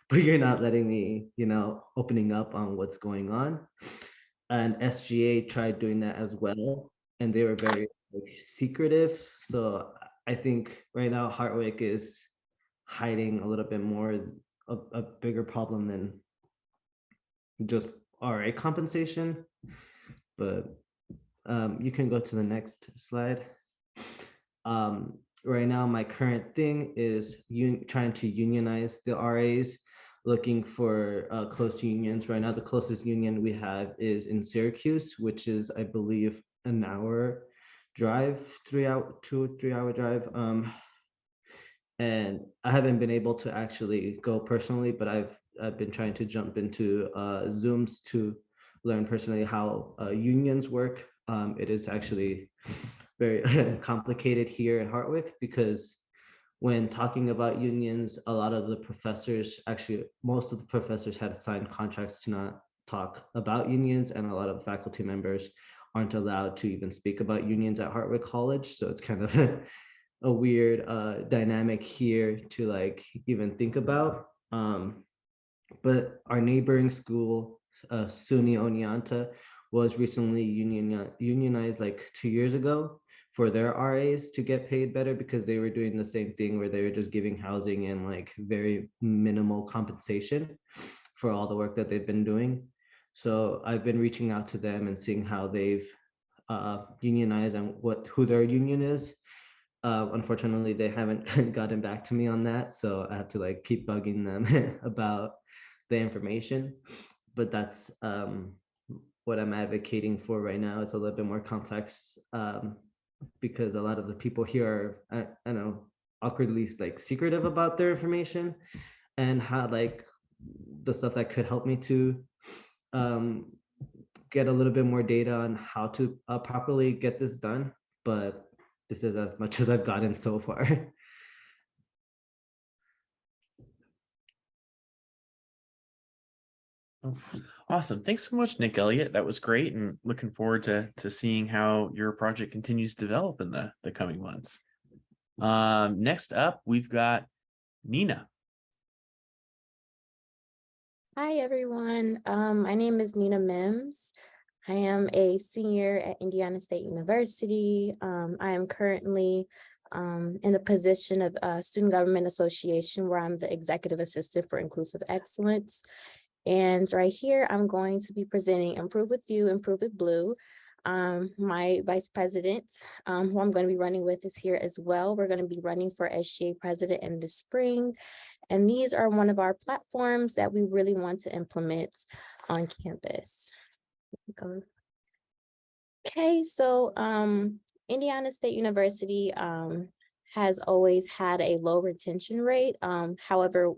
but you're not letting me, opening up on what's going on. And SGA tried doing that as well, and they were very like, secretive. So I think right now Hartwick is hiding a little bit more, a bigger problem than just RA compensation. But you can go to the next slide. Right now, my current thing is trying to unionize the RAs, looking for close unions. Right now, the closest union we have is in Syracuse, which is, I believe, an hour drive, 3 hour, 2 or 3 hour drive. And I haven't been able to actually go personally, but I've been trying to jump into Zooms to learn personally how unions work. It is actually very complicated here in Hartwick, because when talking about unions, a lot of the professors, actually most of the professors, had signed contracts to not talk about unions, and a lot of faculty members aren't allowed to even speak about unions at Hartwick College. So it's kind of a weird dynamic here to like even think about. But our neighboring school, SUNY Oneonta, was recently unionized like 2 years ago for their RAs to get paid better, because they were doing the same thing where they were just giving housing and like very minimal compensation for all the work that they've been doing. So I've been reaching out to them and seeing how they've unionized and who their union is. Unfortunately, they haven't gotten back to me on that, so I have to like keep bugging them about the information. But that's what I'm advocating for right now. It's a little bit more complex, because a lot of the people here are, I know, awkwardly like secretive about their information, and how like the stuff that could help me to get a little bit more data on how to properly get this done. But this is as much as I've gotten so far. Awesome. Thanks so much, Nick Elliott. That was great, and looking forward to seeing how your project continues to develop in the coming months. Next up, we've got Nina. Hi, everyone. My name is Nina Mims. I am a senior at Indiana State University. I am currently in the position of Student Government Association, where I'm the executive assistant for Inclusive Excellence. And right here, I'm going to be presenting Improve With You, Improve With Blue. My vice president, who I'm going to be running with, is here as well. We're going to be running for SGA president in the spring. And these are one of our platforms that we really want to implement on campus. Okay, so Indiana State University has always had a low retention rate. However,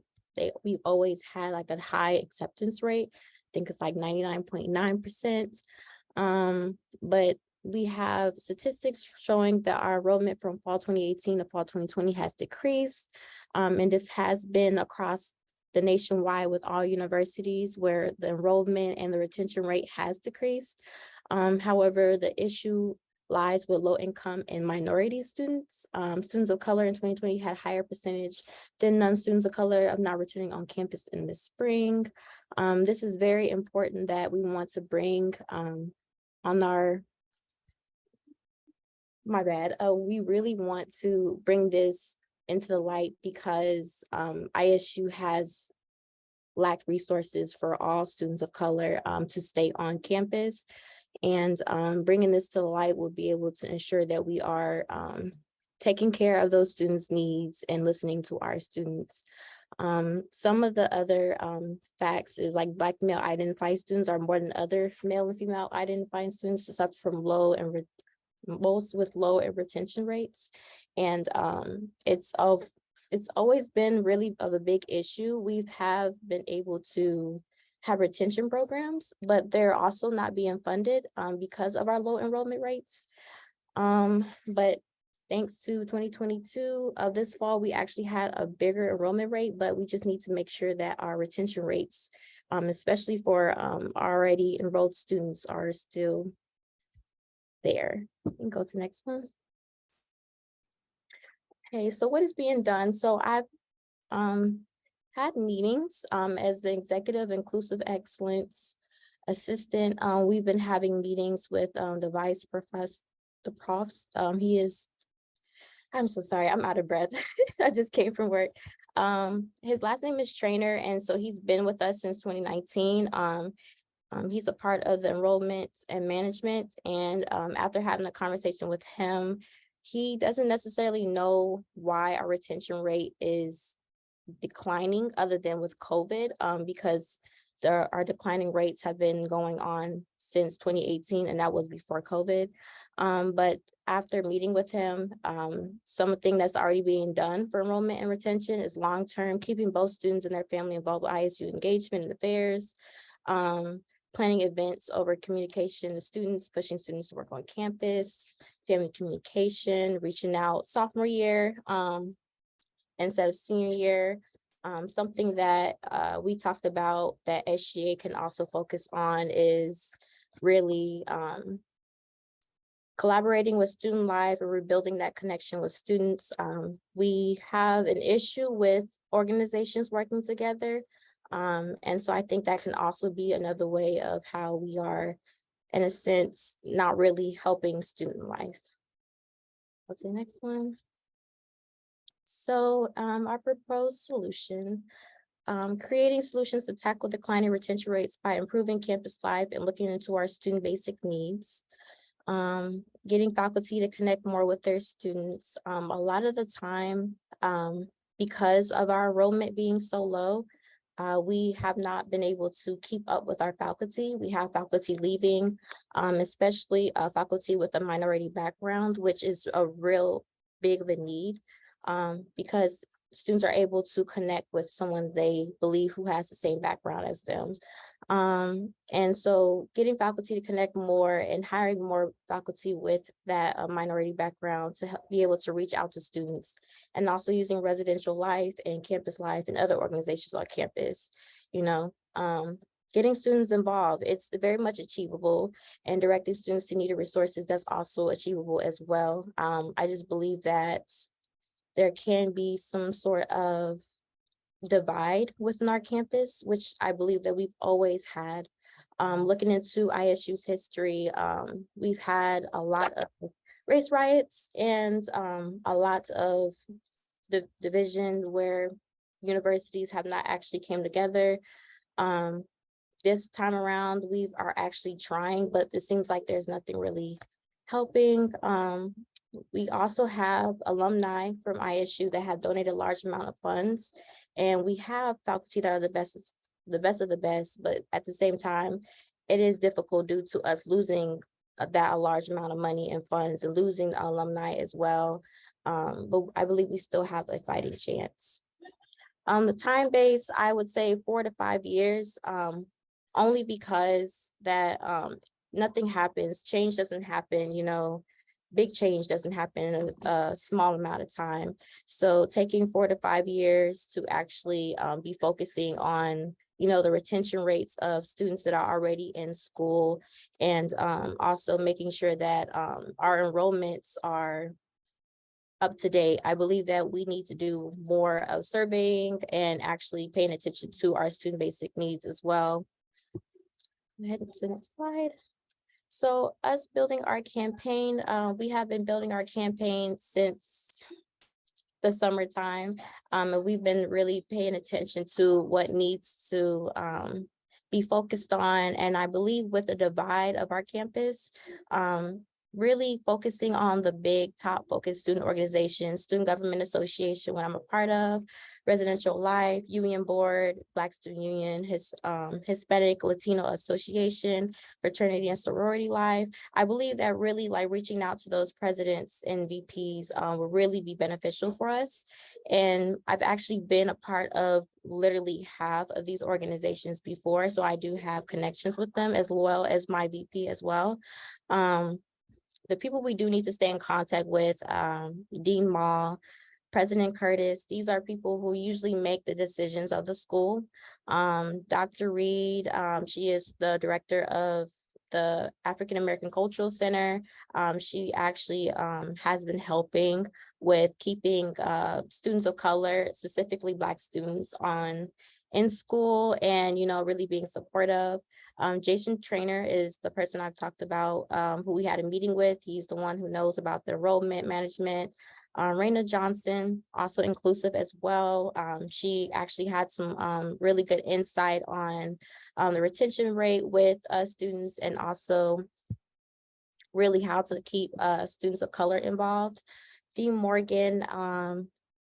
we've always had like a high acceptance rate. I think it's like 99.9%. But we have statistics showing that our enrollment from fall 2018 to fall 2020 has decreased. And this has been across the nationwide with all universities where the enrollment and the retention rate has decreased. However, the issue lies with low income and minority students. Students of color in 2020 had higher percentage than non-students of color of not returning on campus in the spring. This is very important that we want to bring on our, we really want to bring this into the light because ISU has lacked resources for all students of color to stay on campus. And bringing this to the light will be able to ensure that we are taking care of those students' needs and listening to our students. Some of the other facts is like Black male identified students are more than other male and female identifying students to suffer from low and most with low retention rates. And it's always been really of a big issue. We have been able to have retention programs, but they're also not being funded because of our low enrollment rates. But thanks to 2022, this fall, we actually had a bigger enrollment rate, but we just need to make sure that our retention rates, especially for already enrolled students, are still there. You can go to the next one. Okay, so what is being done? So I've had meetings as the Executive Inclusive Excellence Assistant. We've been having meetings with the vice professor, the profs. I'm so sorry, I'm out of breath. I just came from work. His last name is Trainer, and so he's been with us since 2019. He's a part of the enrollment and management, and after having a conversation with him, he doesn't necessarily know why our retention rate is declining other than with COVID, because our declining rates have been going on since 2018, and that was before COVID. But after meeting with him, something that's already being done for enrollment and retention is long-term, keeping both students and their family involved with ISU engagement and affairs, planning events over communication to students, pushing students to work on campus, family communication, reaching out sophomore year instead of senior year. Something that we talked about that SGA can also focus on is really collaborating with Student Life and rebuilding that connection with students. We have an issue with organizations working together. And so I think that can also be another way of how we are, in a sense, not really helping Student Life. What's the next one? So our proposed solution, creating solutions to tackle declining retention rates by improving campus life and looking into our student basic needs. Getting faculty to connect more with their students. A lot of the time, because of our enrollment being so low, we have not been able to keep up with our faculty. We have faculty leaving, especially faculty with a minority background, which is a real big of a need, because students are able to connect with someone they believe who has the same background as them. And so getting faculty to connect more and hiring more faculty with that minority background to help be able to reach out to students, and also using residential life and campus life and other organizations on campus, getting students involved. It's very much achievable, and directing students to needed resources, that's also achievable as well. I just believe that there can be some sort of divide within our campus, which I believe that we've always had. Looking into ISU's history, we've had a lot of race riots and a lot of division where universities have not actually came together. This time around, we are actually trying, but it seems like there's nothing really helping. We also have alumni from ISU that have donated a large amount of funds, and we have faculty that are the best of the best, but at the same time, it is difficult due to us losing that a large amount of money and funds and losing alumni as well. But I believe we still have a fighting chance. The time base, I would say 4 to 5 years, only because that nothing happens, change doesn't happen, big change doesn't happen in a small amount of time. So taking 4 to 5 years to actually be focusing on, the retention rates of students that are already in school, and also making sure that our enrollments are up to date. I believe that we need to do more of surveying and actually paying attention to our student basic needs as well. Go ahead to the next slide. So us building our campaign, we have been building our campaign since the summertime, and we've been really paying attention to what needs to be focused on. And I believe with the divide of our campus, really focusing on the big top focused student organizations, Student Government Association, what I'm a part of, Residential Life, Union Board, Black Student Union, Hispanic Latino Association, Fraternity and Sorority Life. I believe that really reaching out to those presidents and VPs will really be beneficial for us. And I've actually been a part of literally half of these organizations before, so I do have connections with them as well as my VP as well. The people we do need to stay in contact with, Dean Mall, President Curtis, these are people who usually make the decisions of the school. Dr. Reed, she is the director of the African American Cultural Center. She actually has been helping with keeping students of color, specifically Black students, in school, and really being supportive. Jason Trainer is the person I've talked about, who we had a meeting with. He's the one who knows about the enrollment management. Raina Johnson, also inclusive as well. She actually had some really good insight on the retention rate with students, and also really how to keep students of color involved. Dean Morgan,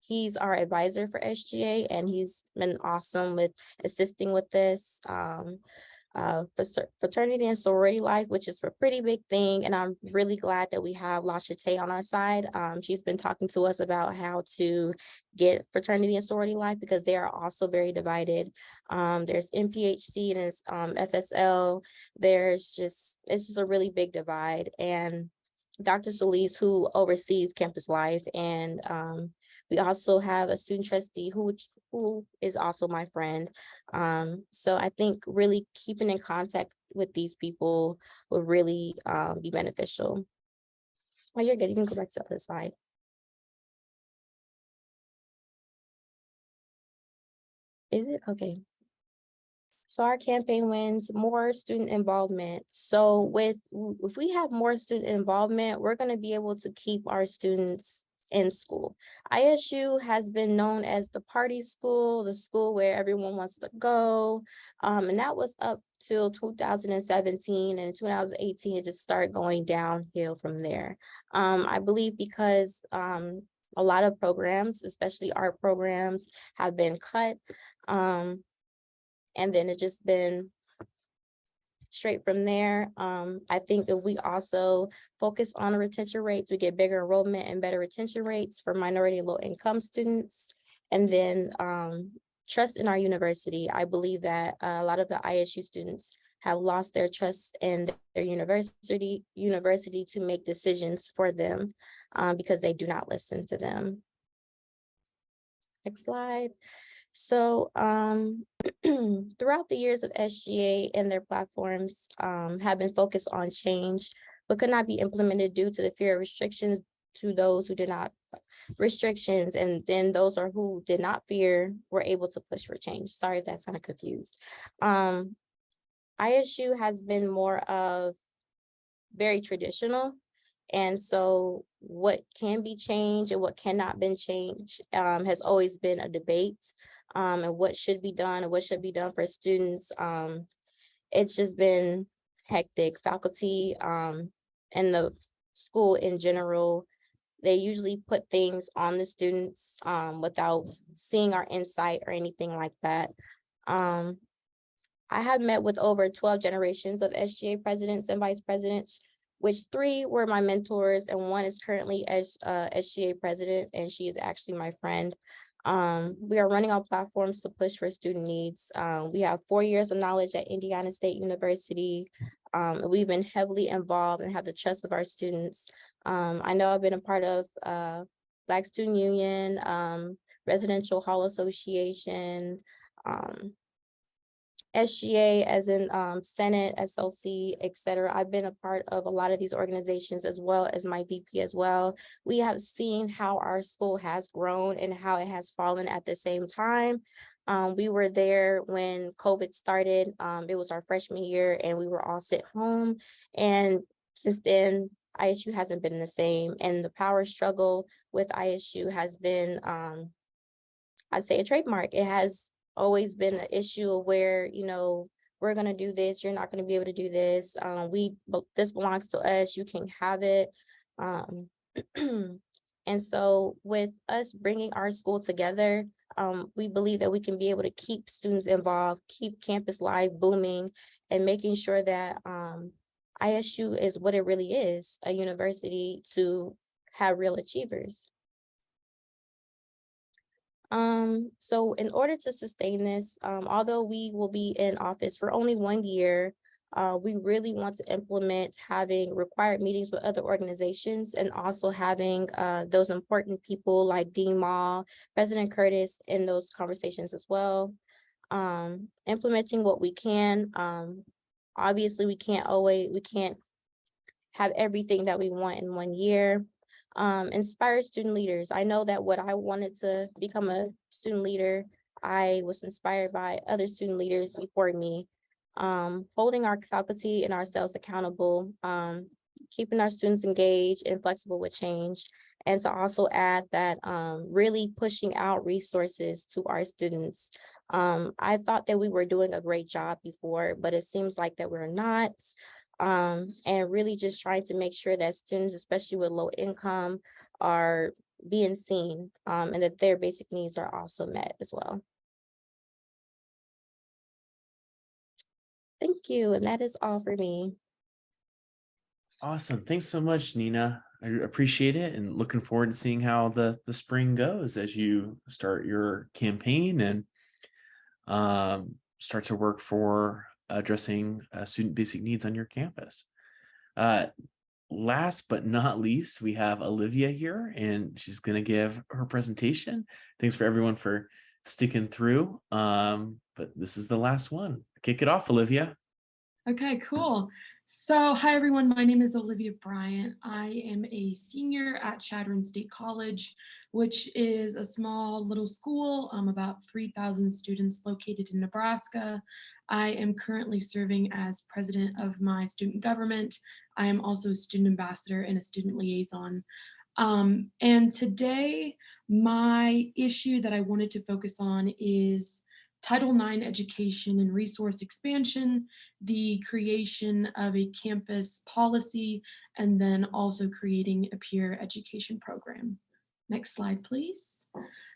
he's our advisor for SGA, and he's been awesome with assisting with this. Fraternity and Sorority Life, which is a pretty big thing, and I'm really glad that we have Lasha Tay on our side. She's been talking to us about how to get Fraternity and Sorority Life, because they are also very divided. There's MPHC and there's FSL. It's just a really big divide. And Dr. Solis, who oversees campus life, and we also have a student trustee who is also my friend. So I think really keeping in contact with these people will really be beneficial. Oh, you're good. You can go back to the other slide. Is it? Okay. So our campaign wins, more student involvement. So if we have more student involvement, we're going to be able to keep our students in school. ISU has been known as the party school, the school where everyone wants to go. And that was up till 2017, and in 2018, it just started going downhill from there. I believe because a lot of programs, especially art programs, have been cut. And then it's just been straight from there. I think that we also focus on the retention rates. We get bigger enrollment and better retention rates for minority and low income students. And then trust in our university. I believe that a lot of the ISU students have lost their trust in their university to make decisions for them because they do not listen to them. Next slide. So throughout the years of SGA and their platforms have been focused on change, but could not be implemented due to the fear of restrictions to those who did not restrictions, and then those are who did not fear were able to push for change. Sorry if that's kind of confused. ISU has been more of very traditional. And so what can be changed and what cannot be changed has always been a debate, and what should be done and what should be done for students. It's just been hectic. Faculty and the school in general, they usually put things on the students without seeing our insight or anything like that. I have met with over 12 generations of SGA presidents and vice presidents, which 3 were my mentors and 1 is currently as SGA president, and she is actually my friend. We are running our platforms to push for student needs. We have 4 years of knowledge at Indiana State University. We've been heavily involved and have the trust of our students. I know I've been a part of Black Student Union, Residential Hall Association, SGA as in Senate, SLC, etc. I've been a part of a lot of these organizations as well as my VP as well. We have seen how our school has grown and how it has fallen at the same time. We were there when COVID started. It was our freshman year and we were all sent home. And since then, ISU hasn't been the same. And the power struggle with ISU has been, I'd say, a trademark. It has always been an issue where, you know, we're going to do this, you're not going to be able to do this. This belongs to us, you can have it. And so with us bringing our school together, we believe that we can be able to keep students involved, keep Campus Live booming, and making sure that ISU is what it really is, a university to have real achievers. So in order to sustain this, although we will be in office for only 1 year, we really want to implement having required meetings with other organizations and also having those important people like Dean Mall, President Curtis in those conversations as well. Implementing what we can. Obviously, we can't have everything that we want in 1 year. Inspire student leaders. I know that when I wanted to become a student leader, I was inspired by other student leaders before me. Holding our faculty and ourselves accountable, keeping our students engaged and flexible with change, and to also add that really pushing out resources to our students. I thought that we were doing a great job before, but it seems like that we're not. And really just trying to make sure that students, especially with low income, are being seen, and that their basic needs are also met as well. Thank you, and that is all for me. Awesome. Thanks so much, Nina. I appreciate it and looking forward to seeing how the spring goes as you start your campaign and start to work for addressing student basic needs on your campus. Last but not least, we have Olivia here, and she's going to give her presentation. Thanks for everyone for sticking through, but this is the last one. Kick it off, Olivia. Okay, cool. So hi, everyone. My name is Olivia Bryant. I am a senior at Chadron State College, which is a small little school, about 3,000 students located in Nebraska. I am currently serving as president of my student government. I am also a student ambassador and a student liaison. And today, my issue that I wanted to focus on is Title IX education and resource expansion, the creation of a campus policy, and then also creating a peer education program. Next slide, please.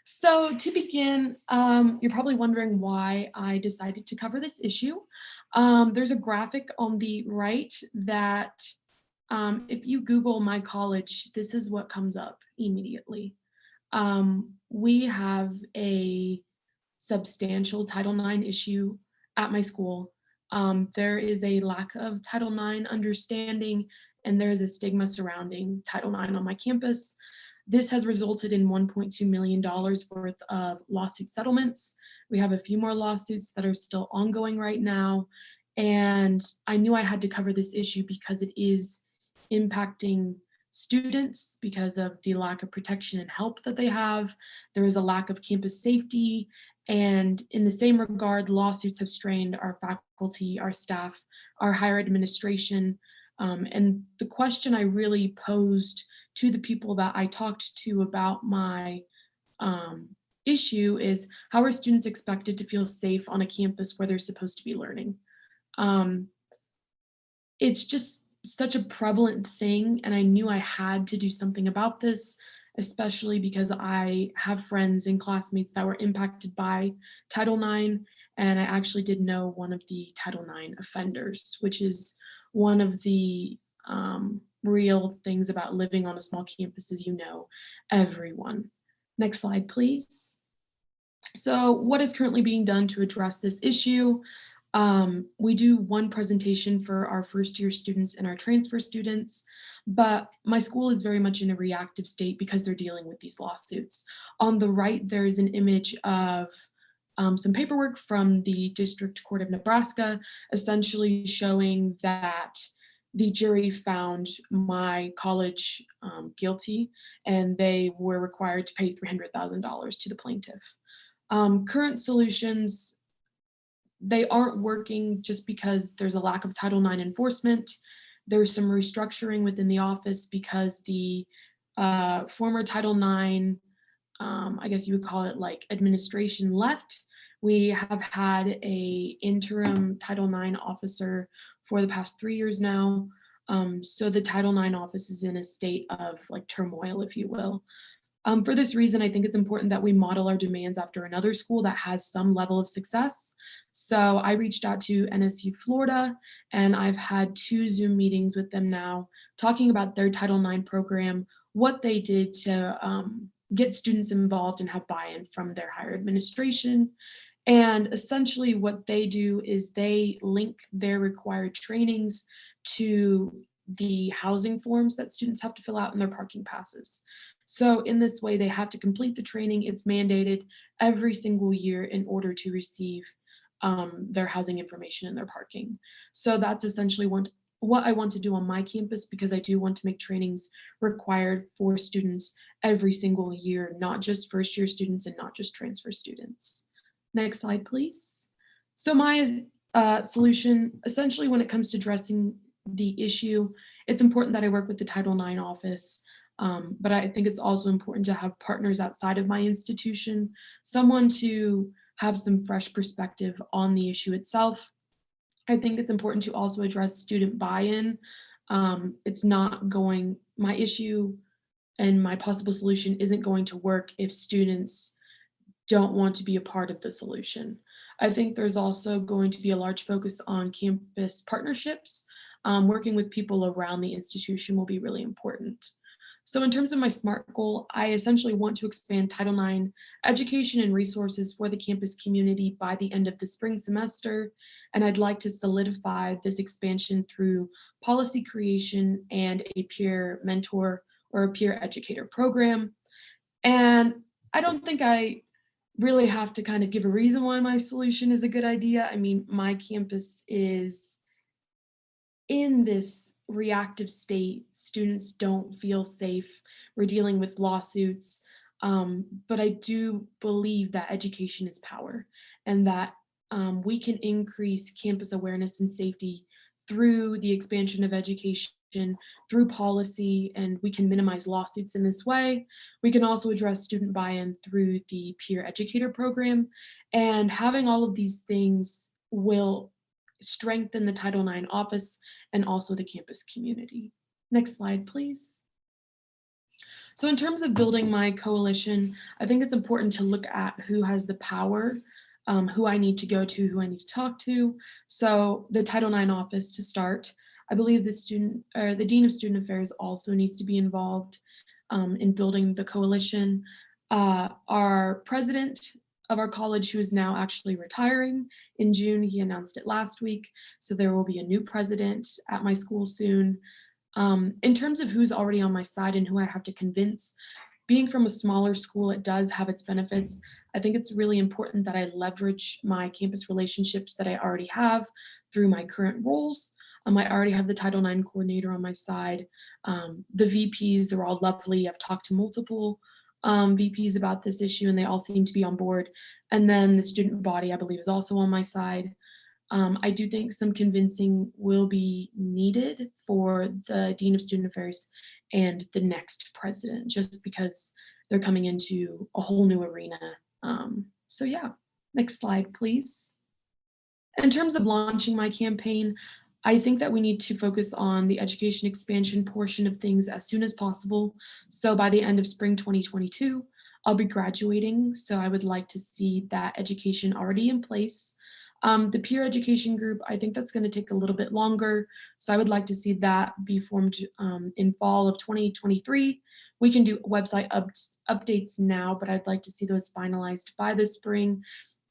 So to begin, you're probably wondering why I decided to cover this issue. There's a graphic on the right that if you Google my college, this is what comes up immediately. We have a substantial Title IX issue at my school. There is a lack of Title IX understanding, and there is a stigma surrounding Title IX on my campus. This has resulted in $1.2 million worth of lawsuit settlements. We have a few more lawsuits that are still ongoing right now. And I knew I had to cover this issue because it is impacting students because of the lack of protection and help that they have. There is a lack of campus safety. And in the same regard, lawsuits have strained our faculty, our staff, our higher administration. And the question I really posed to the people that I talked to about my issue is, how are students expected to feel safe on a campus where they're supposed to be learning? It's just such a prevalent thing, and I knew I had to do something about this, especially because I have friends and classmates that were impacted by Title IX, and I actually did know one of the Title IX offenders, which is one of the real things about living on a small campus is you know everyone. Next slide, please. So what is currently being done to address this issue? We do one presentation for our first year students and our transfer students, but my school is very much in a reactive state because they're dealing with these lawsuits. On the right, there is an image of some paperwork from the District Court of Nebraska, essentially showing that the jury found my college guilty, and they were required to pay $300,000 to the plaintiff. Current solutions, they aren't working just because there's a lack of Title IX enforcement. There's some restructuring within the office because the former Title IX, I guess you would call it like administration, left. We have had a interim Title IX officer for the past 3 years now. So the Title IX office is in a state of like turmoil, if you will. For this reason, I think it's important that we model our demands after another school that has some level of success. So I reached out to NSU Florida, and I've had 2 Zoom meetings with them now, talking about their Title IX program, what they did to get students involved and have buy-in from their higher administration. And essentially what they do is they link their required trainings to the housing forms that students have to fill out in their parking passes. So in this way, they have to complete the training. It's mandated every single year in order to receive their housing information and their parking. So that's essentially what I want to do on my campus, because I do want to make trainings required for students every single year, not just first year students and not just transfer students. Next slide, please. So my solution, essentially when it comes to addressing the issue, it's important that I work with the Title IX office. But I think it's also important to have partners outside of my institution, someone to have some fresh perspective on the issue itself. I think it's important to also address student buy-in. It's not going, my issue and my possible solution isn't going to work if students don't want to be a part of the solution. I think there's also going to be a large focus on campus partnerships. Working with people around the institution will be really important. So in terms of my SMART goal, I essentially want to expand Title IX education and resources for the campus community by the end of the spring semester. And I'd like to solidify this expansion through policy creation and a peer mentor or a peer educator program. And I don't think I really have to kind of give a reason why my solution is a good idea. I mean, my campus is in this reactive state. Students don't feel safe. We're dealing with lawsuits. But I do believe that education is power, and that we can increase campus awareness and safety through the expansion of education, through policy, and we can minimize lawsuits in this way. We can also address student buy-in through the peer educator program, and having all of these things will strengthen the Title IX office and also the campus community. Next slide, please. So in terms of building my coalition, I think it's important to look at who has the power, who I need to go to, who I need to talk to. So the Title IX office to start. I believe the Dean of Student Affairs also needs to be involved in building the coalition. Our president of our college, who is now actually retiring in June, he announced it last week. So there will be a new president at my school soon. In terms of who's already on my side and who I have to convince, being from a smaller school, it does have its benefits. I think it's really important that I leverage my campus relationships that I already have through my current roles. I already have the Title IX coordinator on my side. The VPs, they're all lovely. I've talked to multiple VPs about this issue, and they all seem to be on board. And then the student body, I believe, is also on my side. I do think some convincing will be needed for the Dean of Student Affairs and the next president, just because they're coming into a whole new arena. So yeah, next slide, please. In terms of launching my campaign, I think that we need to focus on the education expansion portion of things as soon as possible. So by the end of spring 2022, I'll be graduating. So I would like to see that education already in place. The peer education group, I think that's going to take a little bit longer. So I would like to see that be formed in fall of 2023. We can do website updates now, but I'd like to see those finalized by the spring.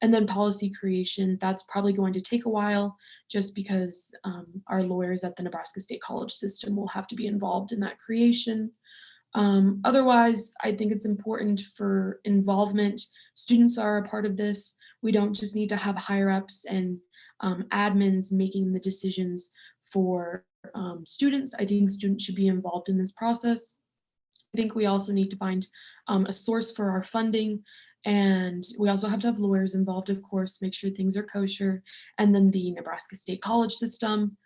And then policy creation, that's probably going to take a while just because our lawyers at the Nebraska State College system will have to be involved in that creation. Otherwise, I think it's important for involvement. Students are a part of this. We don't just need to have higher ups and admins making the decisions for students. I think students should be involved in this process. I think we also need to find a source for our funding. And we also have to have lawyers involved, of course, make sure things are kosher. And then the Nebraska State College system.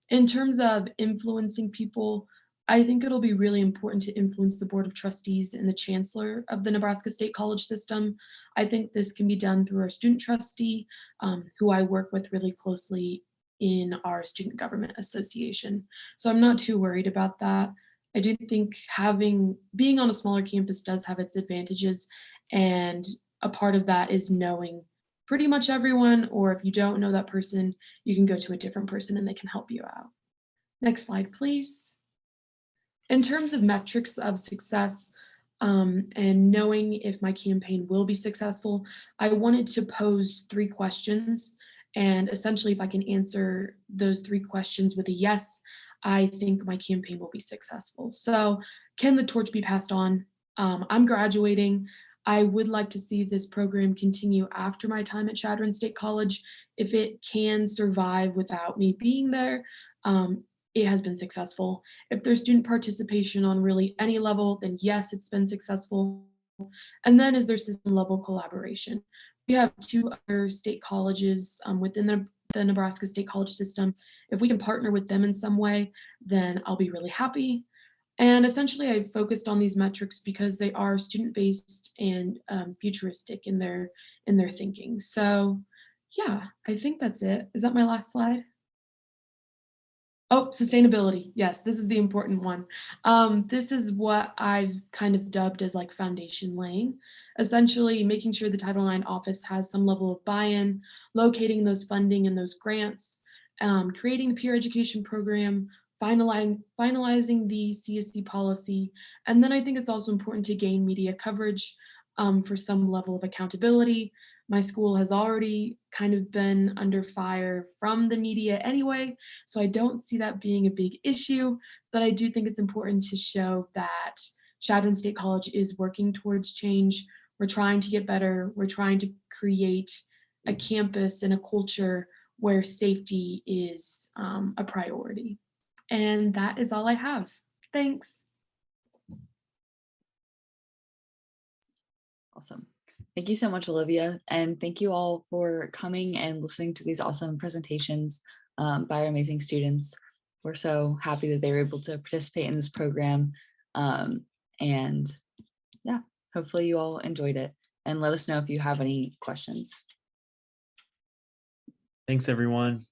In terms of influencing people, I think it'll be really important to influence the Board of Trustees and the Chancellor of the Nebraska State College system. I think this can be done through our student trustee, who I work with really closely in our Student Government Association. So I'm not too worried about that. I do think being on a smaller campus does have its advantages, and a part of that is knowing pretty much everyone, or if you don't know that person, you can go to a different person and they can help you out. Next slide, please. In terms of metrics of success and knowing if my campaign will be successful, I wanted to pose 3 questions. And essentially, if I can answer those 3 questions with a yes, I think my campaign will be successful. So can the torch be passed on? I'm graduating. I would like to see this program continue after my time at Chadron State College. If it can survive without me being there, it has been successful. If there's student participation on really any level, then yes, it's been successful. And then is there system level collaboration? We have 2 other state colleges within the Nebraska State College system. If we can partner with them in some way, then I'll be really happy. And essentially, I focused on these metrics because they are student-based and futuristic in their thinking. So yeah, I think that's it. Is that my last slide? Oh, sustainability. Yes, this is the important one. This is what I've kind of dubbed as like foundation laying, essentially making sure the Title IX office has some level of buy-in, locating those funding and those grants, creating the peer education program, finalizing the CSC policy. And then I think it's also important to gain media coverage for some level of accountability. My school has already kind of been under fire from the media anyway, so I don't see that being a big issue, but I do think it's important to show that Chadron State College is working towards change. We're trying to get better. We're trying to create a campus and a culture where safety is a priority. And that is all I have. Thanks. Awesome. Thank you so much, Olivia. And thank you all for coming and listening to these awesome presentations by our amazing students. We're so happy that they were able to participate in this program. And yeah, hopefully you all enjoyed it. And let us know if you have any questions. Thanks, everyone.